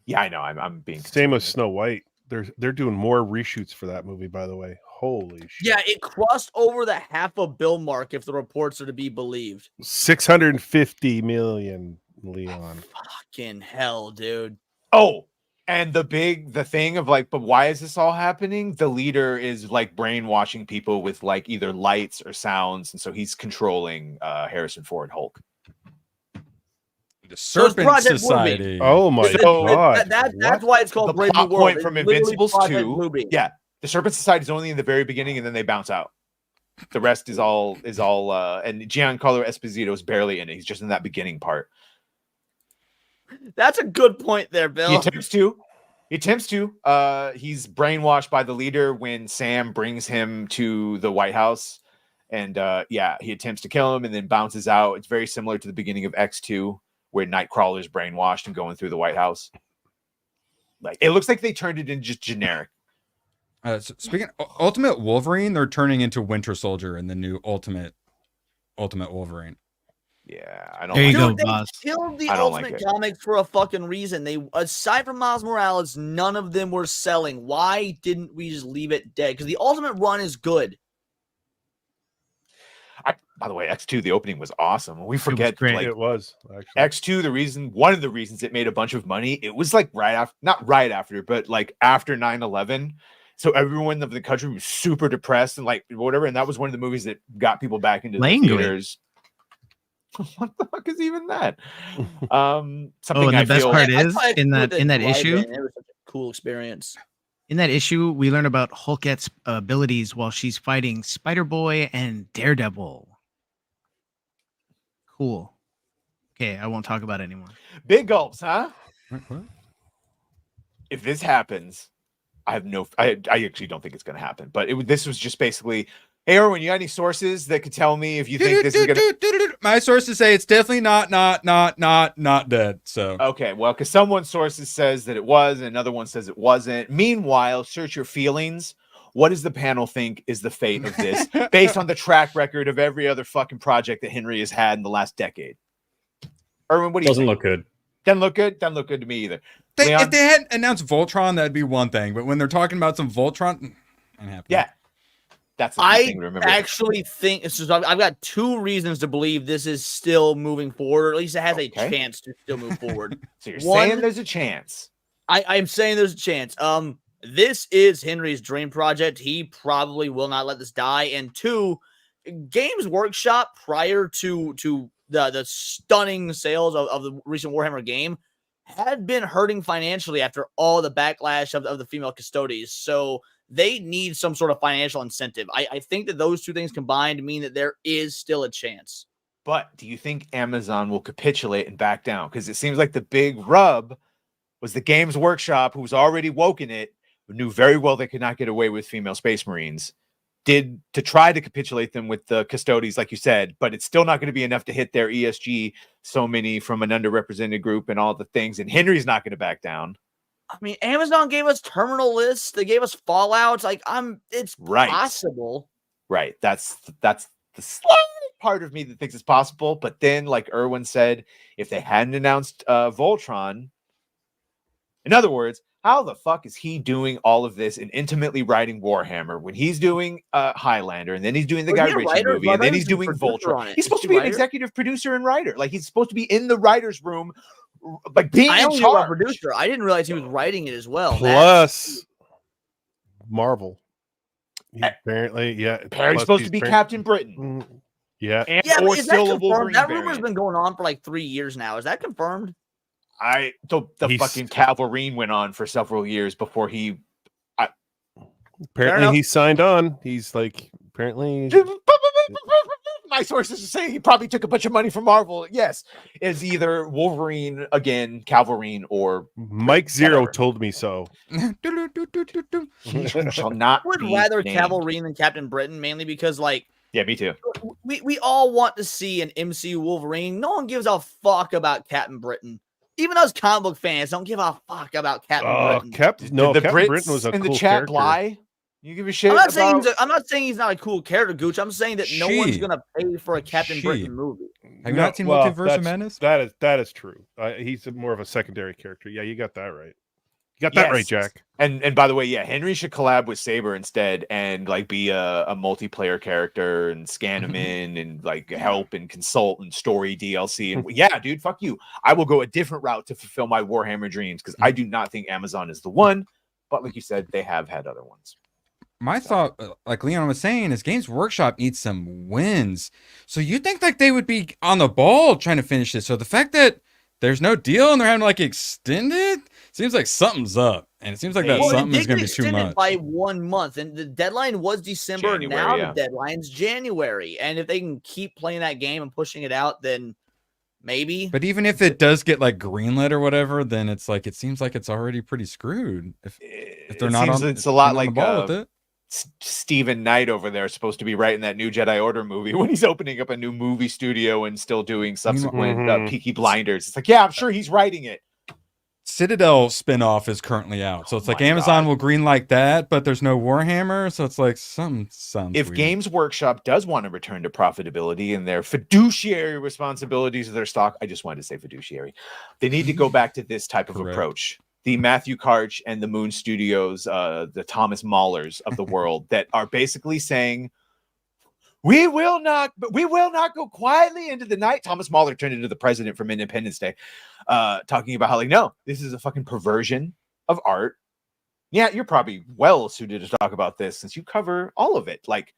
S6: Yeah, I know. I'm being
S9: same with Snow White. They're doing more reshoots for that movie, by the way. Holy shit!
S11: Yeah, it crossed over the $500 million mark, if the reports are to be believed.
S9: 650 million, Leon.
S11: Fucking hell, dude.
S6: Oh, and the thing of like, but why is this all happening? The leader is like brainwashing people with like either lights or sounds, and so he's controlling Harrison Ford Hulk.
S10: The Serpent Society.
S9: Oh my god!
S11: That's why it's called
S6: the
S11: Brave New
S6: plot
S11: World.
S6: point from Invincibles 2.
S11: Bluebeam.
S6: Yeah, the Serpent Society is only in the very beginning, and then they bounce out. The rest is all and Giancarlo Esposito is barely in it. He's just in that beginning part.
S11: That's a good point there, Bill.
S6: He attempts to. He's brainwashed by the leader when Sam brings him to the White House, and he attempts to kill him and then bounces out. It's very similar to the beginning of X2, where Nightcrawler's brainwashed and going through the White House. Like, it looks like they turned it in just generic.
S10: So speaking of Ultimate Wolverine, they're turning into Winter Soldier in the new Ultimate Wolverine.
S6: Yeah, I don't.
S12: There you
S6: like
S12: go, boss.
S11: They killed the
S6: I don't
S11: Ultimate
S6: like it.
S11: comics for a fucking reason. They, aside from Miles Morales, none of them were selling. Why didn't we just leave it dead? Because the Ultimate run is good.
S6: By the way, X2, the opening was awesome. We forget,
S9: great.
S6: like,
S9: It was actually.
S6: X2. One of the reasons it made a bunch of money, it was like not right after, but like after 9/11. So everyone of the country was super depressed and like whatever, and that was one of the movies that got people back into the theaters. What the fuck is even that? Something
S12: and the best part is in that issue.
S11: It was such a cool experience.
S12: In that issue, we learn about Hulkette's abilities while she's fighting Spider-Boy and Daredevil. Cool. Okay, I won't talk about it anymore.
S6: Big gulps, huh? If this happens, I actually don't think it's going to happen. But this was just basically, hey, Erwin, you got any sources that could tell me if you think this is going to...
S10: My sources say it's definitely not dead. So
S6: okay, well, because someone's sources says that it was, and another one says it wasn't. Meanwhile, search your feelings. What does the panel think is the fate of this, based on the track record of every other fucking project that Henry has had in the last decade? Erwin, what do you
S5: Doesn't
S6: think?
S5: look good.
S6: Doesn't look good. Doesn't look good to me either.
S10: If they hadn't announced Voltron, that'd be one thing. But when they're talking about some Voltron, I'm happy.
S6: Yeah, that's the thing to remember.
S11: Actually think it's just, I've got two reasons to believe this is still moving forward, or at least it has a chance to still move forward.
S6: So you're saying there's a chance?
S11: I'm saying there's a chance. This is Henry's dream project. He probably will not let this die. And two, Games Workshop, prior to the stunning sales of the recent Warhammer game, had been hurting financially after all the backlash of the female custodies. So they need some sort of financial incentive. I think that those two things combined mean that there is still a chance.
S6: But do you think Amazon will capitulate and back down? Because it seems like the big rub was the Games Workshop, who's already woken it, who knew very well they could not get away with female Space Marines, did to try to capitulate them with the custodies, like you said, but it's still not going to be enough to hit their ESG, so many from an underrepresented group and all the things. And Henry's not going to back down.
S11: I mean, Amazon gave us terminal lists. They gave us Fallouts. Like, it's possible.
S6: Right. That's the slight part of me that thinks it's possible. But then, like Erwin said, if they hadn't announced Voltron, in other words, how the fuck is he doing all of this and intimately writing Warhammer when he's doing Highlander, and then he's doing the Guy Ritchie movie, and then he's doing Voltron? He's supposed to be an executive producer and writer. Like, he's supposed to be in the writer's room, like being in charge.
S11: Producer. I didn't realize he was writing it as well.
S9: Plus Marvel. Apparently,
S6: Apparently supposed to be Captain Britain.
S9: Yeah.
S11: Is that confirmed? That rumor's been going on for like 3 years now. Is that confirmed?
S6: The fucking Calverine went on for several years before he.
S9: Apparently, he signed on. He's like, apparently.
S6: my sources are saying he probably took a bunch of money from Marvel. Yes, is either Wolverine again, Calverine, or
S9: Mike Zero told me so.
S6: He shall not.
S11: I would
S6: be
S11: rather
S6: named.
S11: Calverine than Captain Britain, mainly because
S6: yeah, me too.
S11: We all want to see an MCU Wolverine. No one gives a fuck about Captain Britain. Even us comic book fans don't give a fuck about Captain Britain.
S9: Captain
S6: Brits
S9: Britain was a
S6: in
S9: cool
S6: the chat
S9: character.
S6: lie. You give a shit.
S11: I'm not saying he's not a cool character, Gooch. I'm saying that no one's gonna pay for a Captain Britain movie.
S10: Have you not seen Multiverse of Madness?
S9: That is true. He's more of a secondary character. Yeah, you got that right. You got that right, Jack.
S6: And by the way, yeah, Henry should collab with Saber instead and like be a multiplayer character and scan him in and like help and consult and story DLC. And yeah, dude, fuck you. I will go a different route to fulfill my Warhammer dreams because I do not think Amazon is the one. But like you said, they have had other ones.
S10: My thought, like Leon was saying, is Games Workshop needs some wins. So you think like they would be on the ball trying to finish this. So the fact that there's no deal and they're having to like extend it seems like something's up. And it seems like that something is going to be too much.
S11: By 1 month, and the deadline was December.
S6: January,
S11: now
S6: yeah.
S11: The deadline's January. And if they can keep playing that game and pushing it out, then maybe.
S10: But even if it does get like greenlit or whatever, then it's like it seems like it's already pretty screwed. If they're not on,
S6: it's a lot like
S10: the ball with it.
S6: Stephen Knight over there is supposed to be writing that new Jedi Order movie when he's opening up a new movie studio and still doing subsequent Peaky Blinders. It's like, yeah, I'm sure he's writing it.
S10: Citadel spinoff is currently out, so it's like Amazon will green like that, but there's no Warhammer, so it's like something sounds.
S6: If
S10: weird.
S6: Games Workshop does want to return to profitability and their fiduciary responsibilities of their stock, I just wanted to say fiduciary, they need to go back to this type of approach. The Matthew Karch and the Moon Studios, the Thomas Mahlers of the world, that are basically saying, we will not go quietly into the night. Thomas Mahler turned into the president from Independence Day, talking about how like, no, this is a fucking perversion of art. Yeah, you're probably well suited to talk about this since you cover all of it. Like,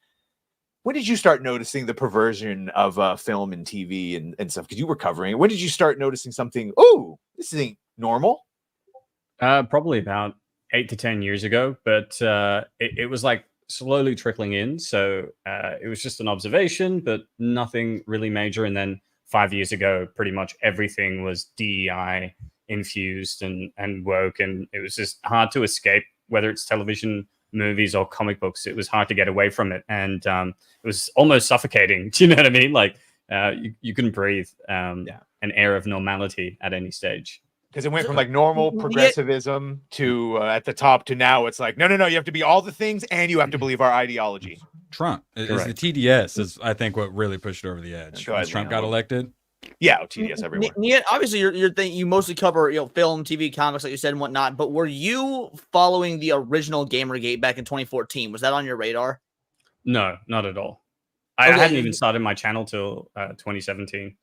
S6: when did you start noticing the perversion of film and TV and stuff? Because you were covering it. When did you start noticing something? Oh, this ain't normal.
S5: Probably about 8 to 10 years ago, but it was like slowly trickling in. So it was just an observation, but nothing really major. And then 5 years ago, pretty much everything was DEI infused and woke, and it was just hard to escape. Whether it's television, movies, or comic books, it was hard to get away from it, and it was almost suffocating. Do you know what I mean? Like you couldn't breathe. An air of normality at any stage.
S6: Because it went from like normal progressivism to at the top to now it's like, no, you have to be all the things and you have to believe our ideology.
S10: Trump is the TDS is, I think, what really pushed it over the edge. Once Trump got elected.
S6: Yeah, TDS everywhere.
S11: Obviously, you mostly cover film, TV, comics, like you said, and whatnot. But were you following the original Gamergate back in 2014? Was that on your radar?
S5: No, not at all. I hadn't even started my channel till 2017.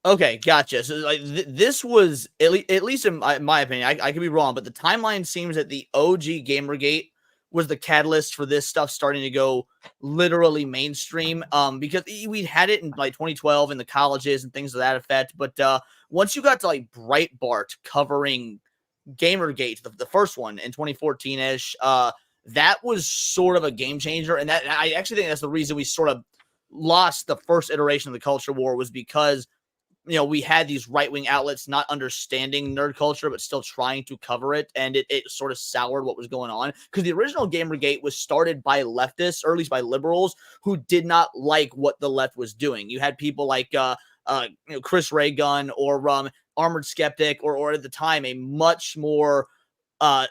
S11: Okay, gotcha. So like this was at least in my opinion, I could be wrong, but the timeline seems that the OG Gamergate was the catalyst for this stuff starting to go literally mainstream. Because we had it in like 2012 in the colleges and things of that effect. But once you got to like Breitbart covering Gamergate, the first one in 2014-ish, that was sort of a game changer. And that I actually think that's the reason we sort of lost the first iteration of the culture war, was because we had these right-wing outlets not understanding nerd culture, but still trying to cover it. And it sort of soured what was going on. Because the original Gamergate was started by leftists, or at least by liberals, who did not like what the left was doing. You had people like Chris Raygun or Armored Skeptic, or at the time, a much more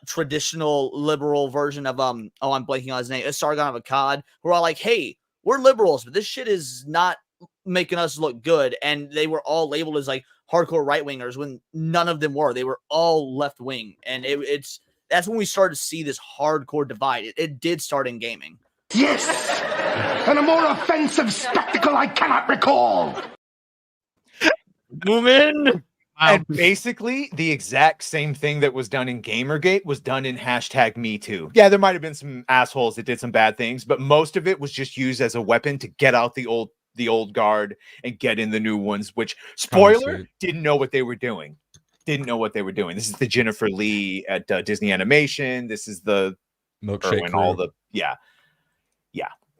S11: traditional liberal version of, I'm blanking on his name, Sargon of Akkad, who are all like, hey, we're liberals, but this shit is not making us look good. And they were all labeled as like hardcore right-wingers when none of them were. They were all left-wing. And that's when we started to see this hardcore divide. It did start in gaming.
S13: Yes! And a more offensive spectacle I cannot recall!
S6: Boom in! And basically, the exact same thing that was done in Gamergate was done in #MeToo. Yeah, there might have been some assholes that did some bad things, but most of it was just used as a weapon to get out the old guard and get in the new ones, which, spoiler, didn't know what they were doing. This is the Jennifer Lee at Disney Animation. This is the
S10: Milkshake
S6: and all the yeah.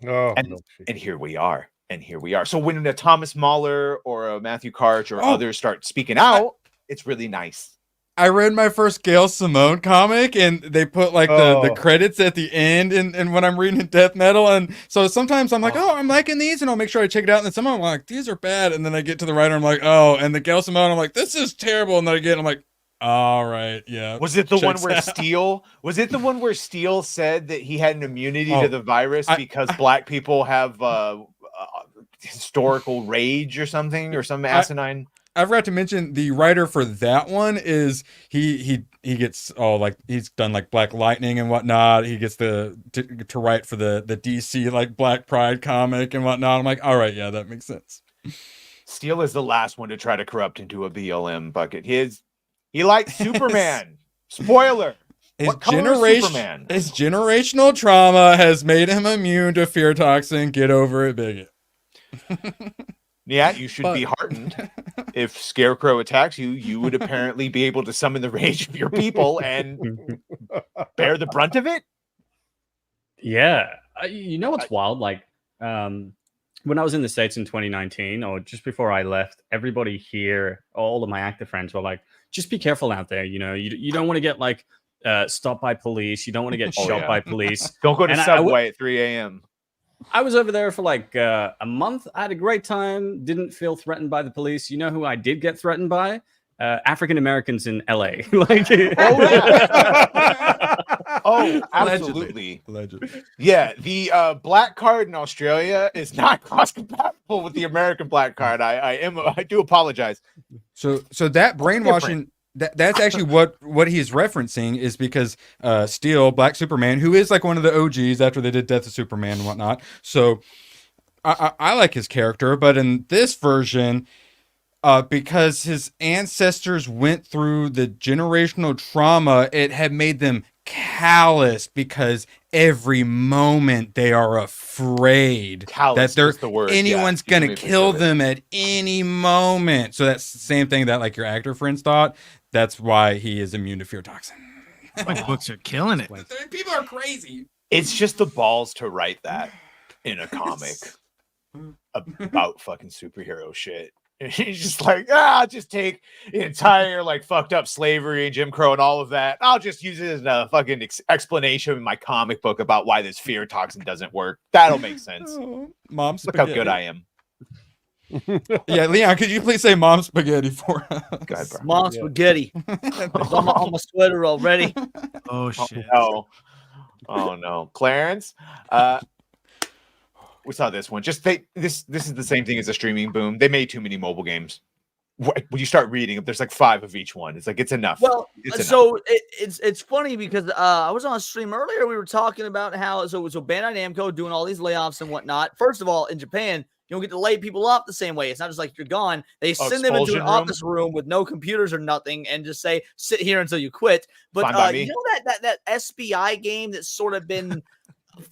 S9: Oh,
S6: and here we are. And here we are. So when a Thomas Mahler or a Matthew Karch or others start speaking out, it's really nice.
S10: I read my first Gail Simone comic, and they put like the credits at the end, and when I'm reading death metal, and so sometimes I'm like, I'm liking these, and I'll make sure I check it out. And then some of them I'm like, these are bad, and then I get to the writer, I'm like, and the Gail Simone, I'm like, this is terrible, and then again, I'm like, all right, yeah.
S6: Was it the one where Steele? Was it the one where Steele said that he had an immunity to the virus because black people have historical rage or something, or some asinine?
S10: I forgot to mention the writer for that one is he gets like he's done like Black Lightning and whatnot. He gets to write for the DC like Black Pride comic and whatnot. I'm like, all right, yeah, that makes sense.
S6: Steele is the last one to try to corrupt into a BLM bucket. He likes Superman. Spoiler.
S10: His generational trauma has made him immune to fear toxin. Get over it, bigot.
S6: Yeah, you should be heartened. If Scarecrow attacks you, you would apparently be able to summon the rage of your people and bear the brunt of it.
S5: Yeah. You know what's wild? Like, when I was in the States in 2019, or just before I left, everybody here, all of my actor friends were like, just be careful out there. You know, you don't want to get like stopped by police. You don't want to get shot by police.
S6: Don't go to Subway at 3 a.m.
S5: I was over there for like a month. I had a great time. Didn't feel threatened by the police. You know who I did get threatened by? African Americans in LA. Like,
S6: absolutely.
S10: Allegedly.
S6: Yeah, the black card in Australia is not cross-compatible with the American black card. I do apologize.
S10: So that brainwashing. That's actually what he's referencing is because Steele, Black Superman, who is like one of the OGs after they did Death of Superman and whatnot. So I like his character, but in this version, because his ancestors went through the generational trauma, it had made them callous because every moment they are afraid that anyone's gonna kill them at any moment. So that's the same thing that like your actor friends thought. That's why he is immune to fear toxin.
S12: My books are killing it.
S10: People are crazy.
S6: It's just the balls to write that in a comic about fucking superhero shit. He's just like, just take the entire like fucked up slavery and Jim Crow and all of that. I'll just use it as a fucking explanation in my comic book about why this fear toxin doesn't work. That'll make sense.
S10: Mom,
S6: look how good I am.
S10: Yeah, Leon, could you please say "Mom Spaghetti" for us?
S6: Go ahead, bro.
S11: Mom Spaghetti. It's on my sweater already.
S12: Oh shit.
S6: Oh no, Clarence. We saw this one. This is the same thing as a streaming boom. They made too many mobile games. When you start reading them, there's like 5 of each one. It's like it's enough.
S11: Well, it's funny because I was on a stream earlier. We were talking about how so Bandai Namco doing all these layoffs and whatnot. First of all, in Japan, you don't get to lay people off the same way. It's not just like you're gone. They send them into an office room with no computers or nothing and just say, sit here until you quit. But you know that SBI game that's sort of been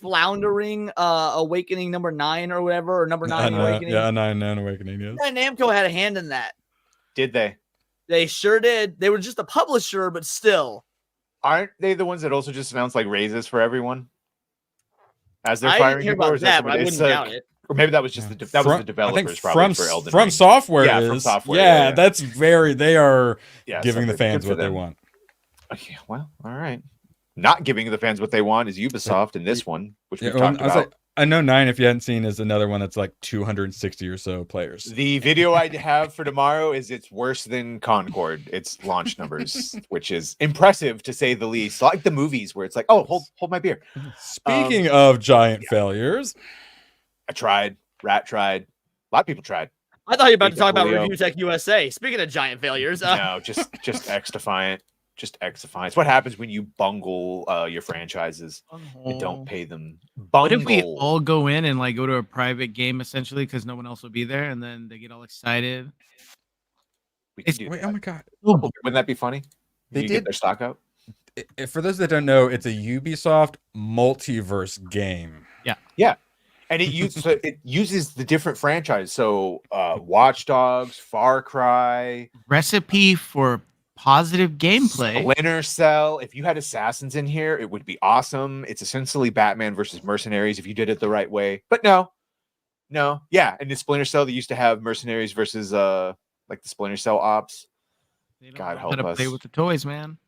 S11: floundering, Awakening number 9 or whatever, or number 9 Awakening.
S10: Yeah, 9 Awakening, yes.
S11: And Namco had a hand in that.
S6: Did they?
S11: They sure did. They were just a publisher, but still.
S6: Aren't they the ones that also just announced like raises for everyone? As they're firing people, or is that
S11: but I wouldn't doubt it.
S6: Or maybe that was just the developers probably for Elden Ring.
S10: From Software.
S6: Yeah,
S10: is.
S6: From Software.
S10: Yeah, that's very. They are giving the fans what they
S6: them.
S10: want.
S6: Okay, well, all right. Not giving the fans what they want is Ubisoft in this one, which we've talked about.
S10: I know 9, if you hadn't seen, is another one that's like 260 or so players.
S6: The video I have for tomorrow is it's worse than Concord. It's launch numbers, which is impressive to say the least. Like the movies where it's like, oh, hold my beer.
S10: Speaking of giant failures,
S6: I tried. Rat tried. A lot of people tried.
S11: I thought you were about to talk about Review Tech USA. Speaking of giant failures,
S6: no, just X-Defiant. Just X-Defiant. It's what happens when you bungle your franchises and don't pay them.
S12: What if we all go in and like go to a private game essentially because no one else will be there, and then they get all excited?
S10: Wait, oh my god!
S6: Wouldn't that be funny?
S10: They
S6: get their stock out.
S10: For those that don't know, it's a Ubisoft multiverse game.
S6: Yeah, and it uses the different franchise. So, Watch Dogs, Far Cry,
S12: recipe for positive gameplay.
S6: Splinter Cell. If you had assassins in here, it would be awesome. It's essentially Batman versus mercenaries if you did it the right way. But no, No, yeah, and in Splinter Cell they used to have mercenaries versus like the Splinter Cell ops. God help
S12: Gotta
S6: us.
S12: play with the toys, man.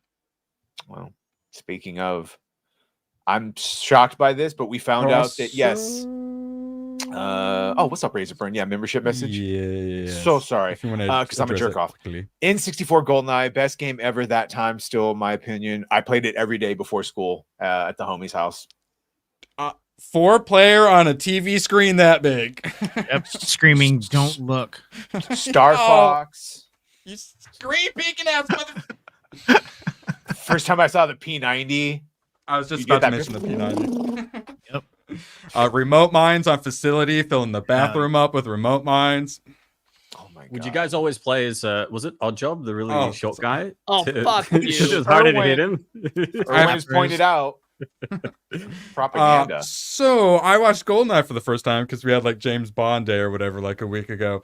S6: Well, speaking of, I'm shocked by this, but we found out that yes. Oh, what's up, Razorburn? Yeah, membership message.
S10: Yeah.
S6: So sorry, because I'm a jerk off. N64 GoldenEye, best game ever that time. Still, my opinion. I played it every day before school at the homie's house.
S10: 4-player on a TV screen that big.
S12: Yep, screaming, "Don't look!"
S6: Star Fox.
S10: You scream peeking ass mother.
S6: First time I saw the P90.
S10: I was just about to mention the P90.
S12: Yep.
S10: Remote mines on facility, filling the bathroom up with remote mines.
S6: Oh my god!
S5: Would you guys always play as was it Oddjob, the really short guy?
S11: Oh fuck you!
S5: It was harder to hit him.
S6: Erwin has pointed out. Propaganda.
S10: So I watched GoldenEye for the first time because we had like James Bond Day or whatever like a week ago,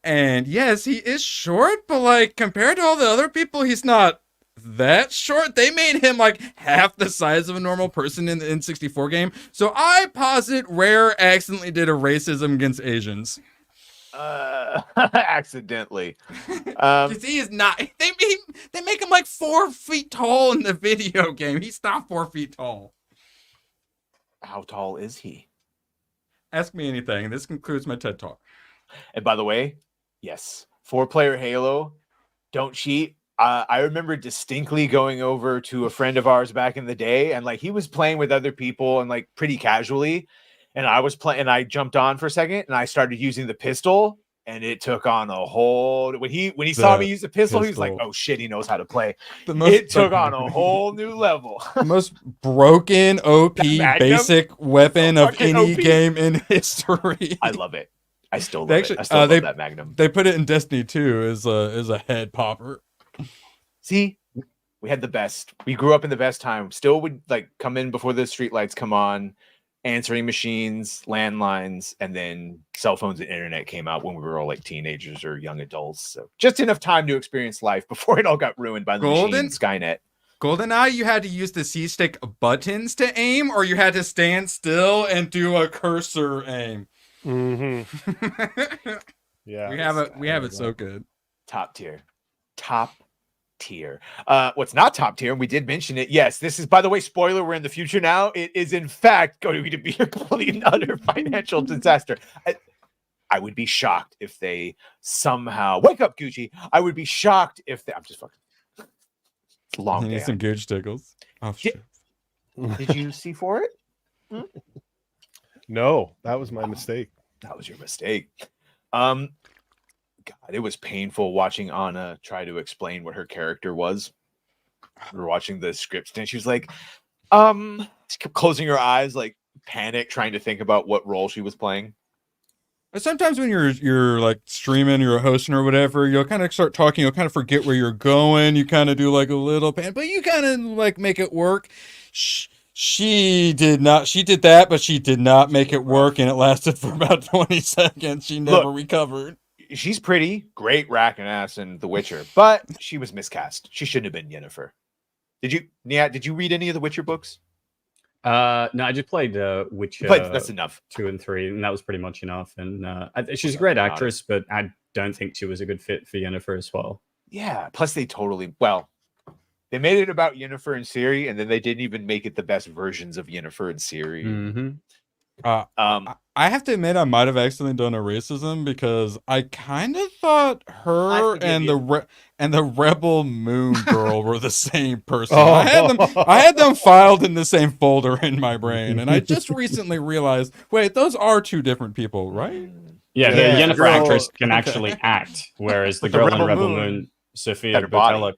S10: and yes, he is short, but like compared to all the other people, he's not that short. They made him like half the size of a normal person in the N64 game. So I posit Rare accidentally did a racism against Asians.
S6: Accidentally.
S10: Because he is not. They make him like 4 feet tall in the video game. He's not 4 feet tall.
S6: How tall is he?
S10: Ask me anything. This concludes my TED Talk.
S6: And by the way, yes, 4-player Halo, don't cheat. I remember distinctly going over to a friend of ours back in the day, and like he was playing with other people and like pretty casually, and I was playing, and I jumped on for a second, and I started using the pistol, and it took on a whole. When he saw me use the pistol, he was like, "Oh shit, he knows how to play." It took on a whole new level.
S10: The most broken OP basic weapon of any
S6: OP.
S10: Game in history.
S6: I love it. I still love it. I still love that Magnum.
S10: They put it in Destiny 2 as a head popper.
S6: See, we had the best. We grew up in the best time. Still would like come in before the streetlights come on, answering machines, landlines, and then cell phones and internet came out when we were all like teenagers or young adults. So just enough time to experience life before it all got ruined by the machine Skynet.
S10: GoldenEye, you had to use the C-stick buttons to aim, or you had to stand still and do a cursor aim.
S9: Mm-hmm. Yeah,
S10: we have it so good.
S6: Top tier. What's not top tier, and we did mention it. Yes, this is, by the way, spoiler, we're in the future now. It is in fact going to be a complete and utter financial disaster. I would be shocked if they somehow wake up, Gucci. I would be shocked if they. I'm just fucking. It's a long
S10: You
S6: day.
S10: need some Gooch tickles. Oh shit!
S6: Did you see for it?
S9: No, that was my mistake.
S6: That was your mistake. God, it was painful watching Anna try to explain what her character was. We were watching the scripts, and she was like, she kept closing her eyes, like panic, trying to think about what role she was playing.
S10: Sometimes when you're like streaming, you're a hosting or whatever, you'll kind of start talking, you'll kind of forget where you're going. You kind of do like a little pan, but you kind of like make it work. She did that, but she did not make it work, and it lasted for about 20 seconds. She never recovered.
S6: She's pretty, great racking ass in The Witcher, but she was miscast. She shouldn't have been Yennefer. Did you read any of the Witcher books?
S5: No, I just played Witcher.
S6: That's enough.
S5: 2 and 3, and that was pretty much enough. And she's a great actress, but I don't think she was a good fit for Yennefer as well.
S6: Yeah. Plus, they made it about Yennefer and Ciri, and then they didn't even make it the best versions of Yennefer and Ciri.
S5: Mm-hmm.
S10: I have to admit, I might have accidentally done a racism because I kind of thought her and the Rebel Moon girl were the same person. I had them filed in the same folder in my brain, and I just recently realized, wait, those are 2 different people, right?
S5: Yeah, the Yennefer actress can actually act, whereas the girl in Rebel Moon, Sophia Boutella.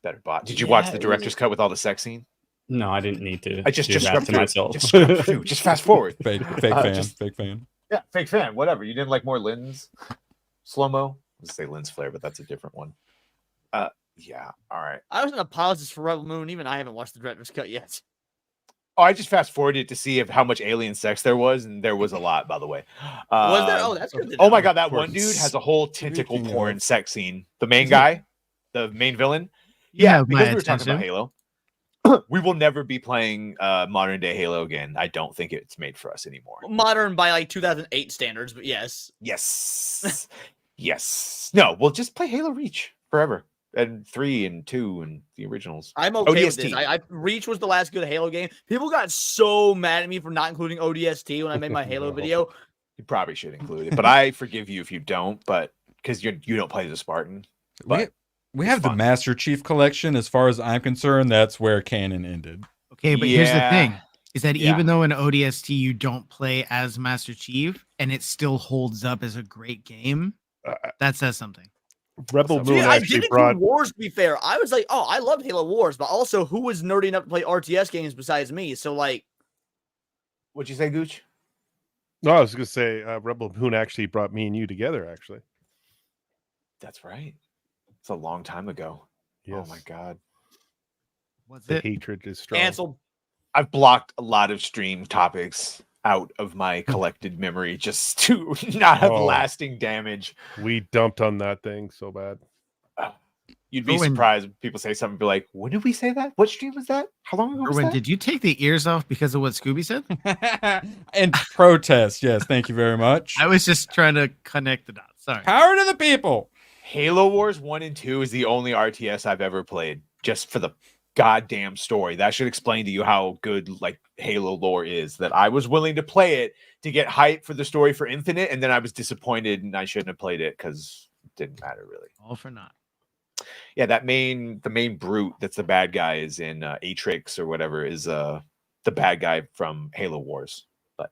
S6: Better bot. Did you watch the director's cut with all the sex scene?
S5: No, I didn't need to.
S6: I just
S5: do that to myself.
S6: Just fast forward.
S10: Fake fan.
S6: Yeah, fake fan. Whatever. You didn't like more Lynn's slow mo? Let's say Lynn's flare, but that's a different one. Yeah. All right.
S11: I was an apologist for Rebel Moon. Even I haven't watched the director's cut yet.
S6: Oh, I just fast forwarded to see how much alien sex there was, and there was a lot, by the way.
S11: Was there? Oh, that's good.
S6: Oh my god, that one dude has a whole tentacle porn sex scene. The main guy, the main villain. Yeah, because we were talking about Halo. we will never be playing modern day Halo again. I don't think it's made for us anymore.
S11: Modern by like 2008 standards, but yes.
S6: Yes. Yes. No, we'll just play Halo Reach forever. And 3 and 2 and the originals.
S11: I'm okay with
S6: ODST.
S11: this. Reach was the last good Halo game. People got so mad at me for not including ODST when I made my Halo video.
S6: You probably should include it, but I forgive you if you don't. But because you don't play the Spartan. But
S10: we have the Master Chief Collection. As far as I'm concerned, that's where canon ended.
S12: Okay, but here's the thing: is that even though in ODST you don't play as Master Chief, and it still holds up as a great game, that says something.
S9: Rebel Moon
S11: I
S9: actually
S11: didn't
S9: brought.
S11: do Wars, to be fair. I was like, oh, I loved Halo Wars, but also who was nerdy enough to play RTS games besides me? So, like,
S6: what'd you say, Gooch?
S9: No, I was going to say Rebel Moon actually brought me and you together, actually.
S6: That's right. It's a long time ago.
S9: Yes.
S6: Oh, my God.
S9: The hatred is strong.
S11: Canceled.
S6: I've blocked a lot of stream topics out of my collected memory just to not have lasting damage.
S9: We dumped on that thing so bad.
S6: You'd be surprised when people say something, be like, when did we say that? What stream was that? How long ago was that?
S12: Did you take the ears off because of what Scooby said?
S10: And protest. Yes, thank you very much.
S12: I was just trying to connect the dots. Sorry.
S10: Power to the people.
S6: Halo Wars 1 and 2 is the only RTS I've ever played just for the goddamn story. That should explain to you how good like Halo lore is, that I was willing to play it to get hype for the story for Infinite, and then I was disappointed and I shouldn't have played it because it didn't matter really.
S12: All for naught.
S6: Yeah, the main brute that's the bad guy is in Atrix or whatever is the bad guy from Halo Wars. But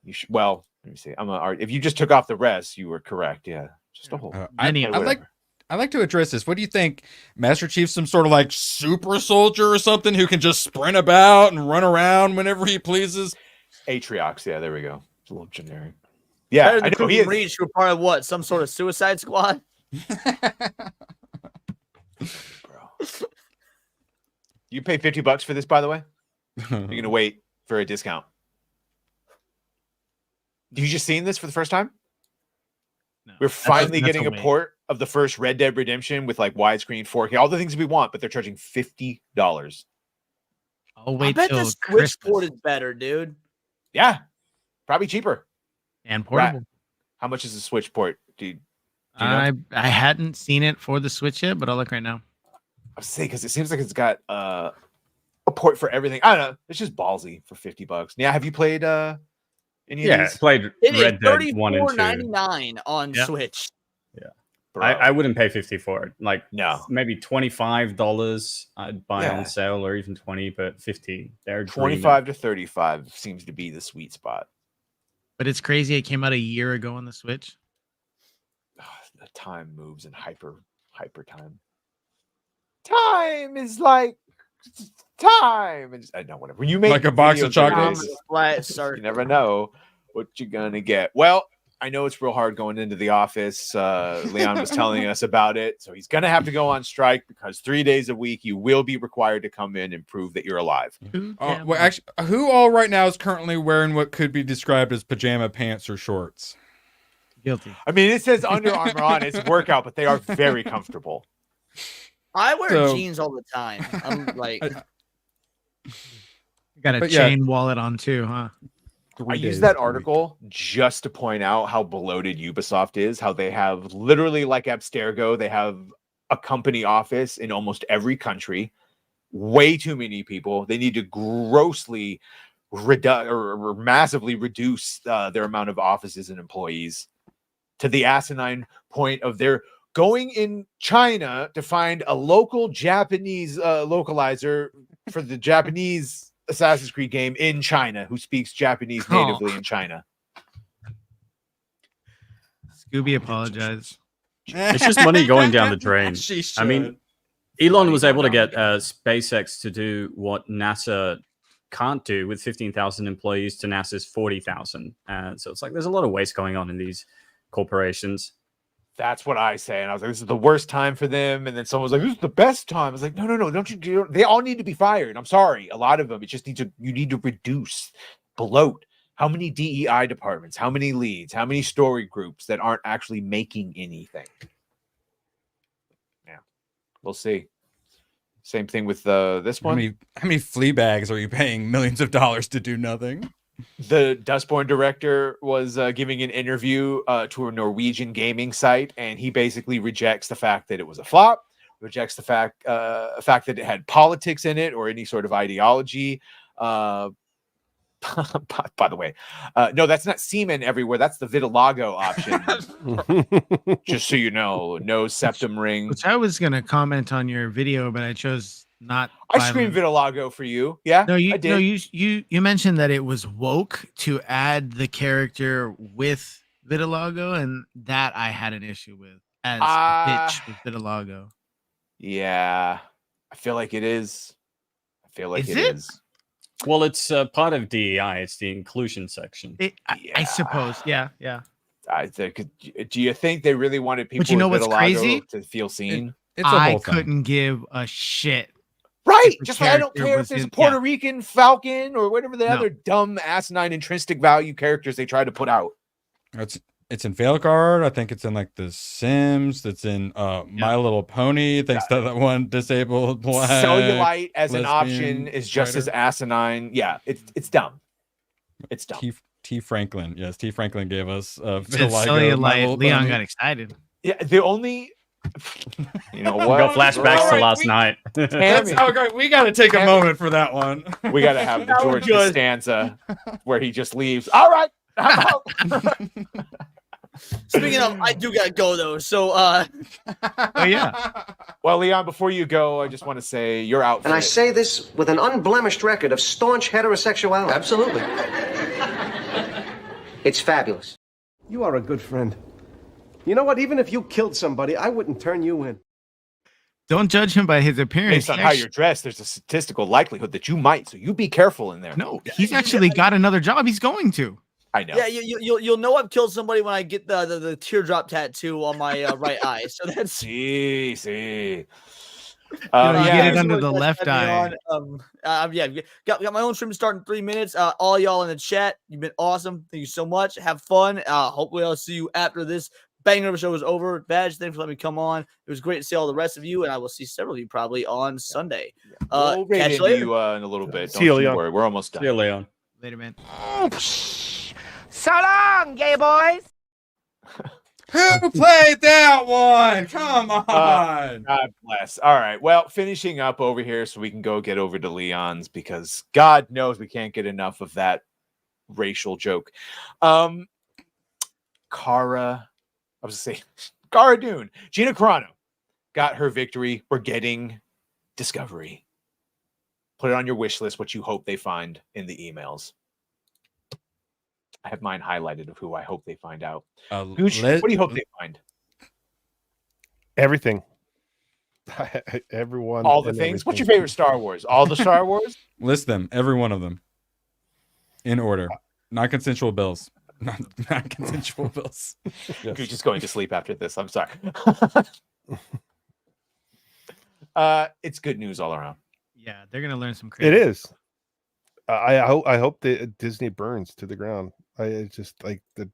S6: you should, well, let me see. If you just took off the rest, you were correct. Yeah, just a whole.
S10: I like to address this. What do you think? Master Chief's some sort of like super soldier or something who can just sprint about and run around whenever he pleases?
S6: Atriox, yeah, there we go. It's a little generic. Yeah,
S11: I know he is. Reach were part of what? Some sort of Suicide Squad?
S6: Bro. You pay $50 for this, by the way? You're gonna wait for a discount. You just seen this for the first time? No. We're finally getting a port of the first Red Dead Redemption with like widescreen 4K, all the things we want, but they're charging $50.
S12: I'll wait.
S11: I bet the Switch port is better, dude.
S6: Yeah, probably cheaper
S12: and portable.
S6: Right. How much is the Switch port, dude? Do you know?
S12: I hadn't seen it for the Switch yet, but I'll look right now.
S6: I say because it seems like it's got a port for everything. I don't know. It's just ballsy for $50. Yeah, have you played any of these?
S5: Played Red Dead 1 and 2.
S11: $34.99 on Switch.
S5: Yeah, I wouldn't pay $50 for it. Like maybe $25 I'd buy on sale, or even $20, but $50. They're
S6: $25 to $35 seems to be the sweet spot.
S12: But it's crazy. It came out a year ago on the Switch.
S6: The time moves in hyper time. Time is like time. And I know whatever. When you make
S10: like a box of chocolates,
S6: you never know what you're gonna get. Well, I know it's real hard going into the office. Leon was telling us about it, so he's gonna have to go on strike because 3 days a week you will be required to come in and prove that you're alive.
S10: Well, actually, who all right now is currently wearing what could be described as pajama pants or shorts?
S12: Guilty.
S6: I mean, it says Under Armour on it's workout, but they are very comfortable.
S11: I wear jeans all the time. I'm like,
S12: got a chain wallet on too, huh?
S6: I use that article just to point out how bloated Ubisoft is. How they have literally, like Abstergo, they have a company office in almost every country. Way too many people. They need to grossly or massively reduce their amount of offices and employees, to the asinine point of their going in China to find a local Japanese localizer for the Japanese Assassin's Creed game in China who speaks Japanese natively in China.
S12: Scooby apologize.
S5: It's just money going down the drain. I mean, Elon was able to get SpaceX to do what NASA can't do with 15,000 employees to NASA's 40,000. So it's like there's a lot of waste going on in these corporations.
S6: That's what I say. And I was like, this is the worst time for them. And then someone was like, this is the best time. I was like, no. They all need to be fired. I'm sorry. A lot of them. It just needs you need to reduce, bloat. How many DEI departments? How many leads? How many story groups that aren't actually making anything? Yeah. We'll see. Same thing with this one.
S10: How many flea bags are you paying millions of dollars to do nothing?
S6: The Dustborn director was giving an interview to a Norwegian gaming site, and he basically rejects the fact that it was a flop, rejects the fact that it had politics in it or any sort of ideology. By the way, no, that's not semen everywhere. That's the vitiligo option. Just so you know, no septum ring.
S12: Which I was gonna comment on your video, but I chose not.
S6: I screamed vitiligo for you. Yeah,
S12: no,
S6: I did.
S12: No, you mentioned that it was woke to add the character with vitiligo, and that I had an issue with as a bitch with vitiligo.
S6: Yeah, I feel like it is. I feel like it is.
S5: Well, it's part of DEI. It's the inclusion section.
S12: I suppose. Yeah.
S6: I think. Do you think they really wanted people?
S12: But you know
S6: with
S12: what's
S6: vitiligo
S12: crazy?
S6: to feel seen?
S12: I couldn't give a shit.
S6: Right.
S12: The
S6: Just like I don't
S12: character
S6: care if
S12: was
S6: there's a
S12: in-
S6: Puerto Rican Falcon or whatever the
S12: No.
S6: other dumb asinine intrinsic value characters they try to put out.
S10: It's in Veilguard. I think it's in like The Sims. It's in My Little Pony. Thanks to that one disabled black
S6: Cellulite as an
S10: lesbian
S6: option is just as
S10: writer.
S6: asinine. Yeah, it's dumb. It's dumb.
S10: T. Franklin. Yes, T. Franklin gave us
S12: Said
S10: vitiligo. My Little
S12: cellulite. Leon
S10: Pony.
S12: got excited.
S6: Yeah, the only you know
S5: We
S6: what?
S5: got flashbacks to last night.
S10: That's how great. We got to take a moment for that one.
S6: We got to have the
S11: That was
S6: George
S11: good.
S6: Costanza where he just leaves. All right, I'm out.
S11: Speaking of, I do gotta go though. So,
S12: Oh yeah.
S6: Well, Leon, before you go, I just want to say your outfit.
S17: And I say this with an unblemished record of staunch heterosexuality. Absolutely. It's fabulous.
S18: You are a good friend. You know what? Even if you killed somebody, I wouldn't turn you in.
S12: Don't judge him by his appearance.
S6: Based on how you're dressed, there's a statistical likelihood that you might. So you be careful in there.
S12: No, he's actually got another job. He's going to.
S6: I know.
S11: yeah, you'll know I've killed somebody when I get the teardrop tattoo on my right eye. So that's
S6: See.
S12: You get it under the left eye.
S11: Yeah, got my own stream starting in 3 minutes. All y'all in the chat, you've been awesome. Thank you so much. Have fun. Hopefully, I'll see you after this banger of a show is over. Badge, thanks for letting me come on. It was great to see all the rest of you, and I will see several of you probably on Sunday.
S6: We'll
S11: Catch
S6: raid
S11: you later.
S6: you in a little bit.
S9: See you,
S6: Don't
S9: Leon.
S6: worry. We're almost done.
S5: See you, Leon.
S12: Later, man.
S3: So long, gay boys.
S10: Who played that one? Come on.
S6: God bless. All right. Well, finishing up over here so we can go get over to Leon's because God knows we can't get enough of that racial joke. Cara Dune, Gina Carano got her victory. We're getting Discovery. Put it on your wish list, what you hope they find in the emails. I have mine highlighted of who I hope they find out. Gooch, what do you hope they find?
S9: Everything. Everyone.
S6: All the
S9: and
S6: things. What's your
S9: everything.
S6: favorite Star Wars? All the Star Wars?
S10: List them, every one of them, in order. Non-consensual bills. Non-consensual bills. Yes.
S6: Gooch is going to sleep after this. I'm sorry. It's good news all around.
S12: Yeah, they're gonna learn some crazy.
S9: It is. I hope that Disney burns to the ground. It's just like the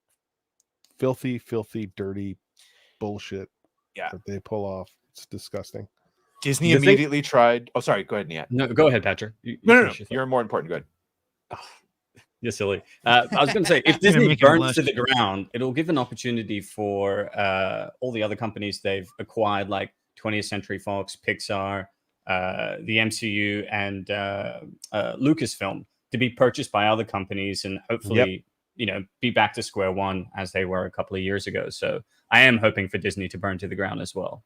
S9: filthy, dirty bullshit that they pull off. It's disgusting.
S6: Disney immediately tried. Oh, sorry. Go ahead, Nia.
S5: No, go ahead, Patrick.
S6: No. You're more important. Go ahead.
S5: You're silly. I was going to say, if Disney burns to the ground, it'll give an opportunity for all the other companies they've acquired, like 20th Century Fox, Pixar, the MCU, and Lucasfilm, to be purchased by other companies and hopefully, be back to square one as they were a couple of years ago. So I am hoping for Disney to burn to the ground as well.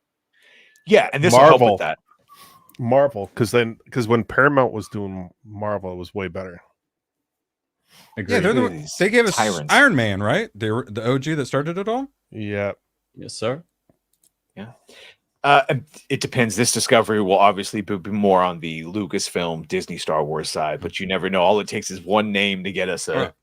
S6: Yeah, and this will help with that.
S9: Marvel, because when Paramount was doing Marvel, it was way better.
S10: Agreed. Yeah, they gave us Iron Man, right? They were the OG that started it all.
S9: Yeah.
S5: Yes, sir.
S6: Yeah. It depends. This Discovery will obviously be more on the Lucasfilm, Disney, Star Wars side, but you never know. All it takes is one name to get us a.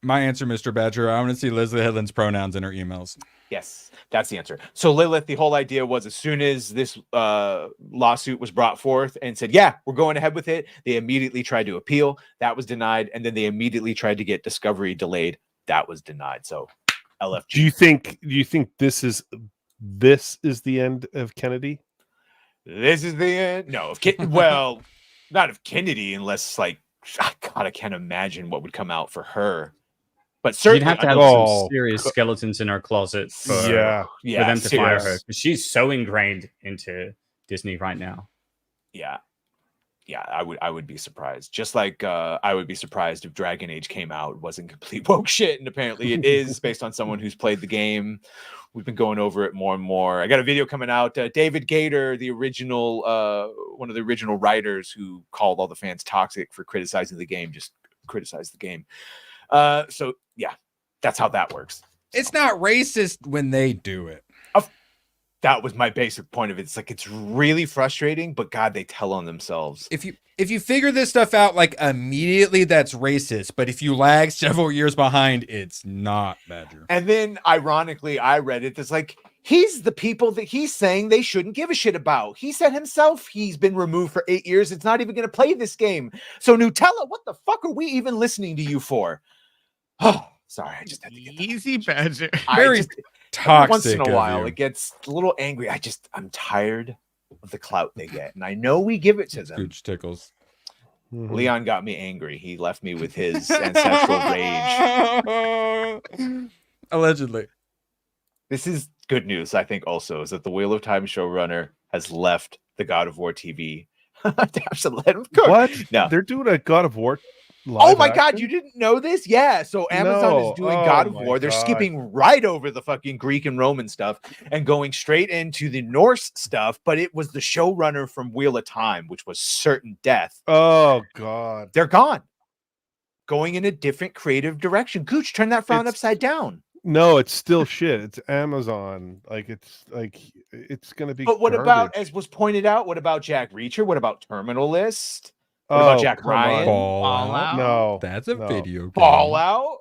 S10: My answer, Mr. Badger. I want to see Leslie Headland's pronouns in her emails.
S6: Yes, that's the answer. So Lilith, the whole idea was as soon as this lawsuit was brought forth and said, yeah, we're going ahead with it, they immediately tried to appeal. That was denied. And then they immediately tried to get Discovery delayed. That was denied. So LFG.
S9: Do you think this is the end of Kennedy?
S6: this is the end. No, well, not of Kennedy, unless like, God, I can't imagine what would come out for her. But certainly,
S5: you'd have to have some serious skeletons in her closet for
S9: Yeah.
S5: them to fire her,
S6: serious.
S5: because she's so ingrained into Disney right now.
S6: Yeah, I would be surprised. Just like I would be surprised if Dragon Age came out, wasn't complete woke shit, and apparently it is, based on someone who's played the game. We've been going over it more and more. I got a video coming out. David Gator, the original one of the original writers who called all the fans toxic for criticizing the game, just criticized the game. So yeah, that's how that works.
S10: It's not racist when they do it.
S6: That was my basic point of it. It's like, it's really frustrating, but God, they tell on themselves.
S10: If you figure this stuff out like immediately, that's racist. But if you lag several years behind, it's not, Badger.
S6: And then ironically, I read it. It's like, he's the people that he's saying they shouldn't give a shit about. He said himself he's been removed for 8 years. It's not even going to play this game. So Nutella, what the fuck are we even listening to you for? Oh, sorry. I just had to get that.
S12: Easy, Badger.
S10: Very toxic.
S6: Once in a
S10: of
S6: while,
S10: you.
S6: it gets a little angry. I'm tired of the clout they get. And I know we give it to them.
S10: Gooch tickles.
S6: Leon got me angry. He left me with his ancestral rage.
S10: Allegedly.
S6: This is good news, I think, also, is that the Wheel of Time showrunner has left the God of War TV to have to let him cook.
S9: What?
S6: No.
S9: They're doing a God of War
S6: Oh my
S9: live
S6: God,
S9: action?
S6: you didn't know this? Yeah, so Amazon is doing God of
S9: my
S6: War. They're
S9: God.
S6: skipping right over the fucking Greek and Roman stuff and going straight into the Norse stuff, but it was the showrunner from Wheel of Time, which was certain death.
S9: Oh God.
S6: They're gone. Going in a different creative direction. Gooch, turn that frown upside down.
S9: No, it's still shit. It's Amazon. It's gonna be.
S6: But what
S9: garbage.
S6: about, as was pointed out, what about Jack Reacher? What about Terminal List? What about Jack
S9: come on.
S6: Ryan?
S10: Fallout?
S9: No,
S10: That's a
S9: no.
S10: video game.
S6: Fallout?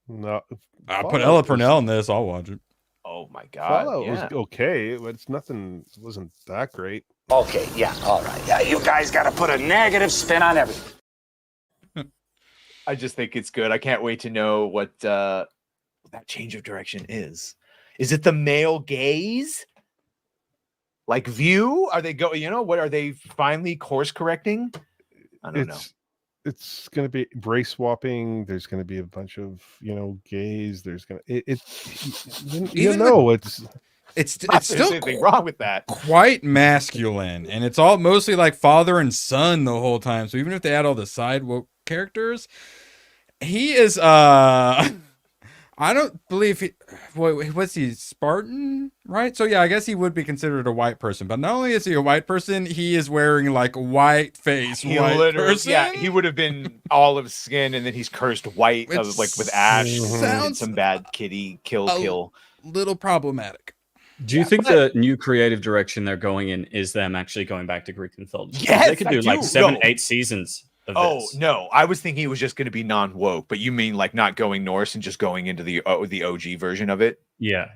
S9: No,
S10: I'll put
S9: Fallout
S10: Ella
S9: was-
S10: Purnell in this. I'll watch it.
S6: Oh my God.
S9: Fallout
S6: yeah.
S9: was okay, but it's nothing. It wasn't that great.
S13: Okay, yeah, all right. Yeah, you guys got to put a negative spin on everything.
S6: I just think it's good. I can't wait to know what that change of direction is. Is it the male gaze? Like View? Are they what are they finally course correcting? I don't know.
S9: It's going to be race swapping. There's going to be a bunch of gays. There's going to
S10: it's
S6: Not
S10: still
S6: there's anything wrong with that.
S10: quite masculine, and it's all mostly like father and son the whole time. So even if they add all the side woke characters, he is I don't believe what's he, Spartan, right? So yeah, I guess he would be considered a white person. But not only is he a white person, he is wearing like white face white person.
S6: Yeah, he would have been olive skin, and then he's cursed white, with ash.
S10: Sounds
S6: some bad kitty kill.
S10: Little problematic.
S5: Do you think the new creative direction they're going in is them actually going back to Greek mythology?
S6: Yes,
S5: they could do
S6: I
S5: like
S6: do.
S5: 7-8 seasons of this.
S6: No, I was thinking it was just going to be non-woke, but you mean like not going Norse and just going into the OG version of it?
S5: Yeah.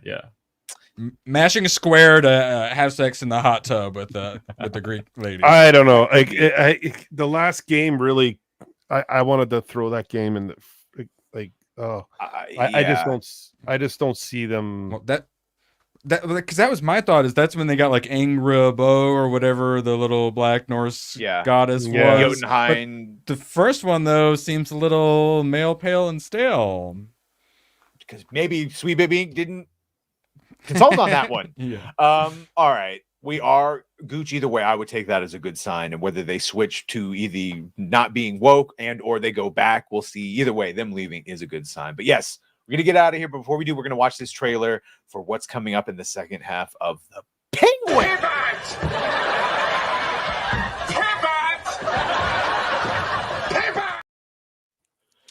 S10: Mashing a square to have sex in the hot tub with the Greek lady.
S9: I don't know. The last game really, I wanted to throw that game in. I just don't see them.
S10: Well, that because that was my thought. Is that's when they got like Angry Bo or whatever the little black Norse goddess was.
S6: Jotunheim.
S10: But the first one though seems a little male, pale, and stale.
S6: Because maybe Sweet Baby Inc. didn't consult on that one.
S10: Yeah.
S6: All right. We are Gooch. Either way, I would take that as a good sign. And whether they switch to either not being woke or they go back, we'll see. Either way, them leaving is a good sign. But yes, we're gonna get out of here. But before we do, we're gonna watch this trailer for what's coming up in the second half of the Penguin.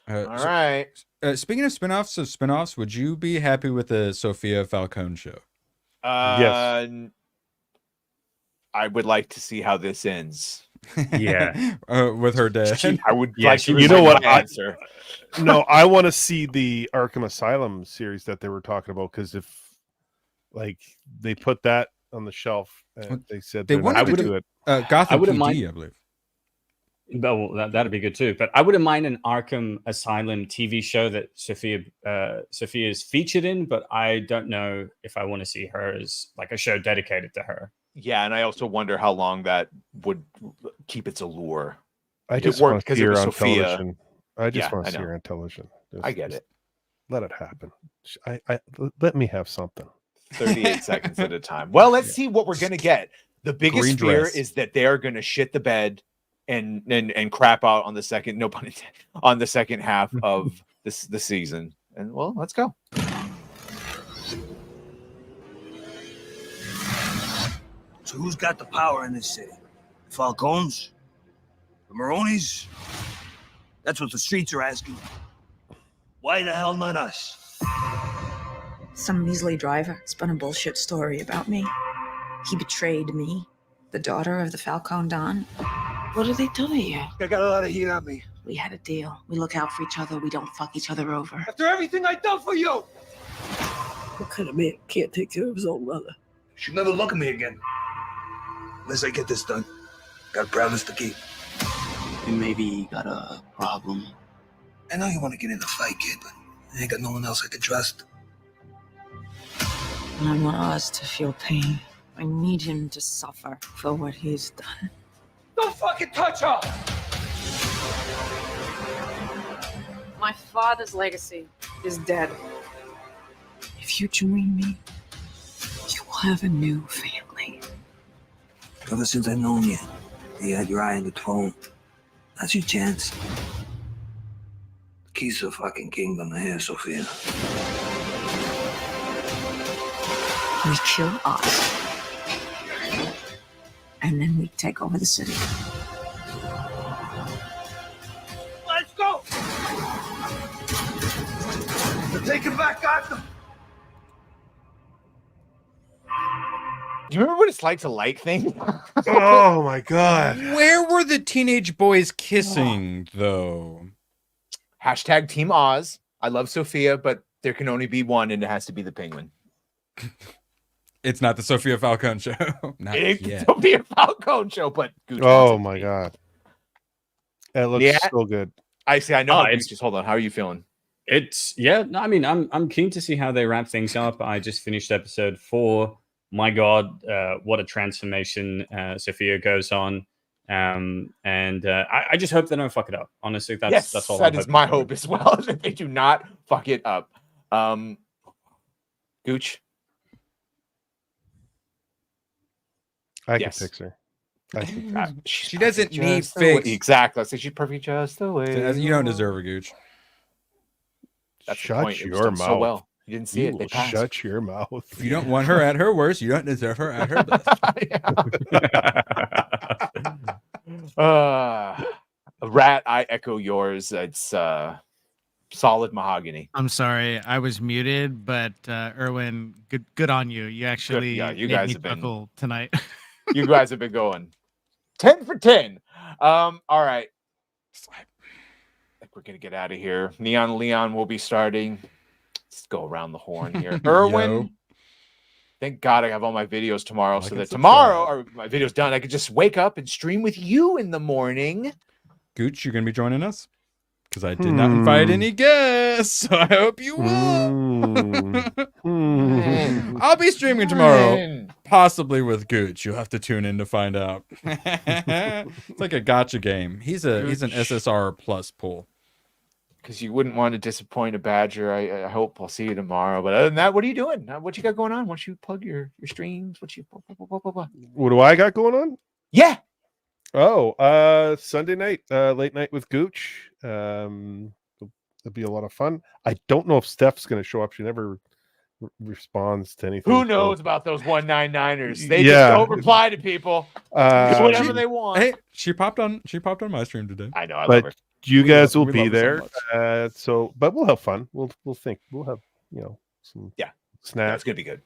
S6: All right.
S10: Speaking of spinoffs, would you be happy with the Sophia Falcone show?
S9: Yes.
S6: I would like to see how this ends.
S5: Yeah.
S10: With her dad.
S6: I would like to.
S9: You know what?
S6: Answer.
S9: No, I want to see the Arkham Asylum series that they were talking about, because if they put that on the shelf and they said
S10: they
S9: wanted
S10: to
S9: do it.
S10: Gotham PD,
S5: mind.
S10: I believe.
S5: Well, that'd be good too. But I wouldn't mind an Arkham Asylum TV show that Sophia is featured in. But I don't know if I want to see her as like a show dedicated to her.
S6: Yeah, and I also wonder how long that would keep its allure.
S9: I
S6: It
S9: just
S6: worked
S9: want to
S6: 'cause
S9: see
S6: it
S9: her
S6: was
S9: on
S6: Sophia.
S9: television. I just
S6: Yeah,
S9: want
S6: I
S9: to see
S6: know.
S9: her on television.
S6: I get it.
S9: Let it happen. Let me have something.
S6: 38 seconds at a time. Well, let's see what we're gonna get. The biggest
S10: Green
S6: fear
S10: dress.
S6: is that they are gonna shit the bed and crap out on the second, no pun intended, on the second half of the season. And well, let's go.
S2: So who's got the power in this city? The Falcones? The Maronis? That's what the streets are asking. Why the hell not us?
S19: Some measly driver spun a bullshit story about me. He betrayed me, the daughter of the Falcone Don. What did they do to you?
S2: I got a lot of heat on me.
S19: We had a deal. We look out for each other. We don't fuck each other over.
S2: After everything I've done for you! What kind of man can't take care of his own mother? She'll never look at me again. Unless I get this done. Got a promise to keep.
S20: You maybe got a problem.
S2: I know you want to get in a fight, kid, but I ain't got no one else I can trust.
S19: I want Oz to feel pain. I need him to suffer for what he's done.
S2: Don't fucking touch her!
S4: My father's legacy is dead.
S19: If you join me, you will have a new family.
S2: Ever since I've known you, you had your eye on the throne. That's your chance. The keys to the fucking kingdom are here, Sophia.
S19: We kill Oz. And then we take over the city.
S2: Let's go! We're taking back Gotham!
S6: Do you remember what it's like to like things?
S9: Oh my god.
S10: Where were the teenage boys kissing, though?
S6: Hashtag Team Oz. I love Sophia, but there can only be one, and it has to be the penguin.
S10: It's not the Sophia Falcone show. Not
S6: It's
S10: yet.
S6: the Sophia Falcone show, but Gooch
S9: Oh
S6: wants it.
S9: my god. It looks
S6: Yeah.
S9: so good.
S6: I see. I know.
S5: Oh,
S6: how
S5: it's-
S6: Gooch is. Hold on. How are you feeling?
S5: It's no, I mean, I'm keen to see how they wrap things up. I just finished episode 4. My God, what a transformation Sophia goes on. I just hope they don't fuck it up. Honestly, that's all.
S6: That
S5: I'm
S6: is my
S5: hoping for.
S6: hope as well. That they do not fuck it up. Gooch.
S9: I
S6: Yes.
S9: can fix her. I can
S10: She doesn't need
S6: Just the way-
S10: fix.
S6: Exactly. I say she's perfect just the way.
S10: You don't deserve a Gooch.
S6: That's the
S9: Shut
S6: point. It was
S9: your
S6: done
S9: mouth.
S6: so well. You didn't see
S9: You
S6: it. They
S9: will
S6: passed.
S9: shut your mouth.
S10: If you don't want her at her worst, you don't deserve her at her best.
S6: Rat, I echo yours. It's solid mahogany.
S12: I'm sorry, I was muted, but Erwin, good on you. You actually
S6: Yeah, you
S12: made
S6: guys
S12: me
S6: have been-
S12: chuckle tonight.
S6: You guys have been going 10 for 10. All right. I think we're gonna get out of here. Neon Leon will be starting. Let's go around the horn here. Erwin.
S10: Yo.
S6: Thank God I have all my videos tomorrow, so
S10: Like
S6: that
S10: and
S6: tomorrow, or my video's done, I could just wake up and stream with you in the morning.
S10: Gooch, you're gonna be joining us? Because I did not invite any guests, so I hope you will. I'll be streaming tomorrow, possibly with Gooch. You'll have to tune in to find out. It's like a gotcha game. He's an SSR plus pull.
S6: Because you wouldn't want to disappoint a Badger. I hope I'll see you tomorrow. But other than that, what are you doing? What you got going on? Why don't you plug your streams? What
S9: do I got going on?
S6: Yeah.
S9: Oh, Sunday night, late night with Gooch. It'll be a lot of fun. I don't know if Steph's going to show up. She never responds to anything.
S6: Who knows about those 199ers? They
S9: Yeah.
S6: just don't reply to people. Do whatever they want.
S10: Hey, she popped on my stream today.
S6: I know. I love
S9: But
S6: her.
S9: you guys will
S10: we
S9: be
S10: love her so
S9: there.
S10: much.
S9: But we'll have fun. We'll think. We'll have some
S6: Yeah.
S9: snacks.
S6: It's gonna be good.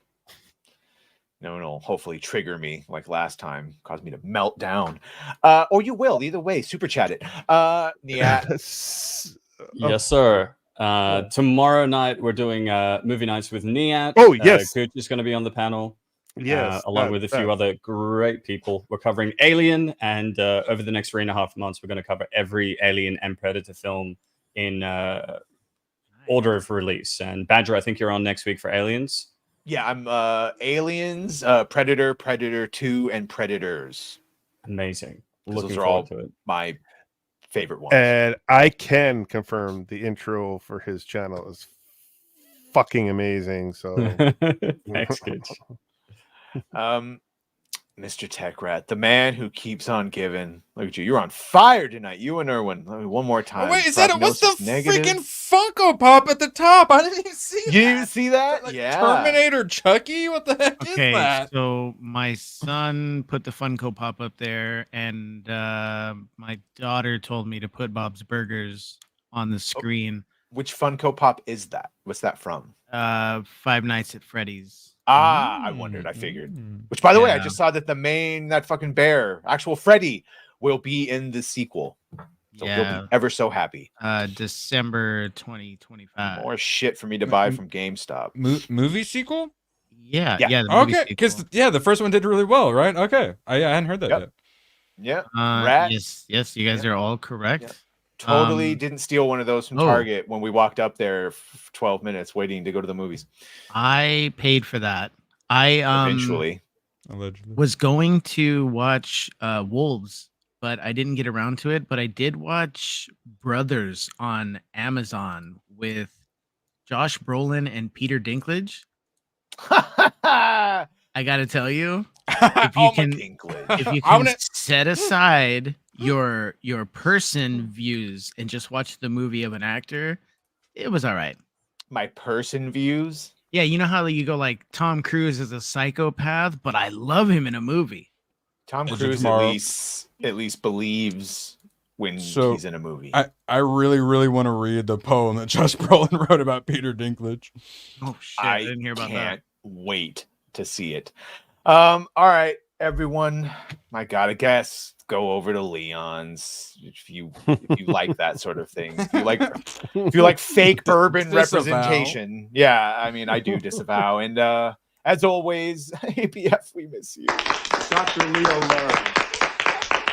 S6: No, it'll hopefully trigger me like last time, cause me to melt down. Or you will. Either way, super chat it. Yeah.
S5: Yes, sir. Tomorrow night we're doing movie nights with Niat.
S9: Oh, yes.
S5: Gooch is going to be on the panel.
S9: Yes,
S5: along with a few other great people. We're covering Alien, and over the next 3.5 months, we're going to cover every Alien and Predator film in order of release. And Badger, I think you're on next week for Aliens.
S6: Yeah, I'm Aliens, Predator, Predator 2, and Predators.
S5: Amazing.
S6: Those
S5: Looking
S6: are all
S5: forward to it.
S6: my favorite ones.
S9: And I can confirm the intro for his channel is fucking amazing. So
S5: Thanks, Gooch.
S6: Mr. Techrat, the man who keeps on giving. Look at you. You're on fire tonight. You and Erwin. One more time.
S10: Oh, wait, is that what's the
S6: negative?
S10: freaking Funko Pop at the top? I didn't even see that.
S6: You didn't see that?
S10: Like
S6: yeah.
S10: Terminator Chucky? What the heck is
S12: Okay,
S10: that?
S12: so my son put the Funko Pop up there, and my daughter told me to put Bob's Burgers on the screen.
S6: Which Funko Pop is that? What's that from?
S12: Five Nights at Freddy's.
S6: I wondered. I figured. Which, by the way, I just saw that that fucking bear, actual Freddy, will be in the sequel. So he'll be ever so happy.
S12: December 2025.
S6: More shit for me to buy from GameStop.
S10: Movie sequel?
S12: Yeah.
S10: Okay, because the first one did really well, right? Okay, I hadn't heard that yet.
S6: Yeah.
S12: Yes, you guys are all correct.
S6: Yep. Totally didn't steal one of those from Target when we walked up there for 12 minutes waiting to go to the movies.
S12: I paid for that. I
S6: Allegedly
S12: was going to watch Wolves, but I didn't get around to it. But I did watch Brothers on Amazon with Josh Brolin and Peter Dinklage. I gotta tell you, if you can set aside your person views and just watch the movie of an actor, it was all right.
S6: My person views?
S12: Yeah, you know how you go like Tom Cruise is a psychopath, but I love him in a movie.
S6: Tom Cruise at least believes when he's in a movie.
S10: I really, really want to read the poem that Josh Brolin wrote about Peter Dinklage.
S12: Oh shit, I didn't hear about that.
S6: I can't wait to see it. All right, everyone. My God, I guess go over to Leon's if you like that sort of thing. If you like fake bourbon representation. Yeah, I mean I do disavow. And as always, APF, we miss you.
S18: Dr. Leo Laramie.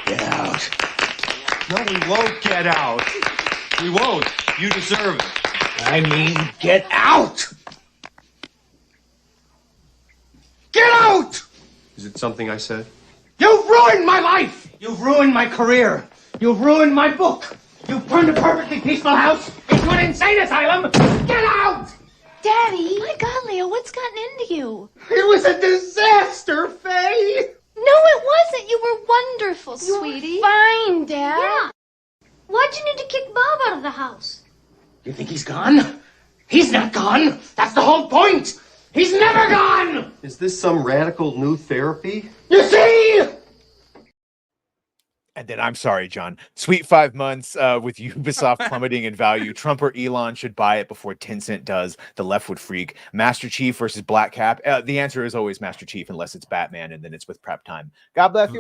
S18: Get out. No, we won't get out. We won't. You deserve it.
S13: I mean, get out!
S18: Get out! Is it something I said?
S13: You've ruined my life! You've ruined my career! You've ruined my book! You've turned a perfectly peaceful house into an insane asylum! Get out!
S7: Daddy! My God, Leo, what's gotten into you?
S13: It was a disaster, Faye!
S7: No, it wasn't. You were wonderful, sweetie.
S21: Fine, Dad.
S7: Yeah. Why'd you need to kick Bob out of the house?
S13: You think he's gone? He's not gone! That's the whole point! He's never gone!
S18: Is this some radical new therapy?
S13: You see?
S6: And then I'm sorry, John. Sweet 5 months with Ubisoft plummeting in value. Trump or Elon should buy it before Tencent does. The left would freak. Master Chief versus Black Cap. The answer is always Master Chief unless it's Batman, and then it's with prep time. God bless you.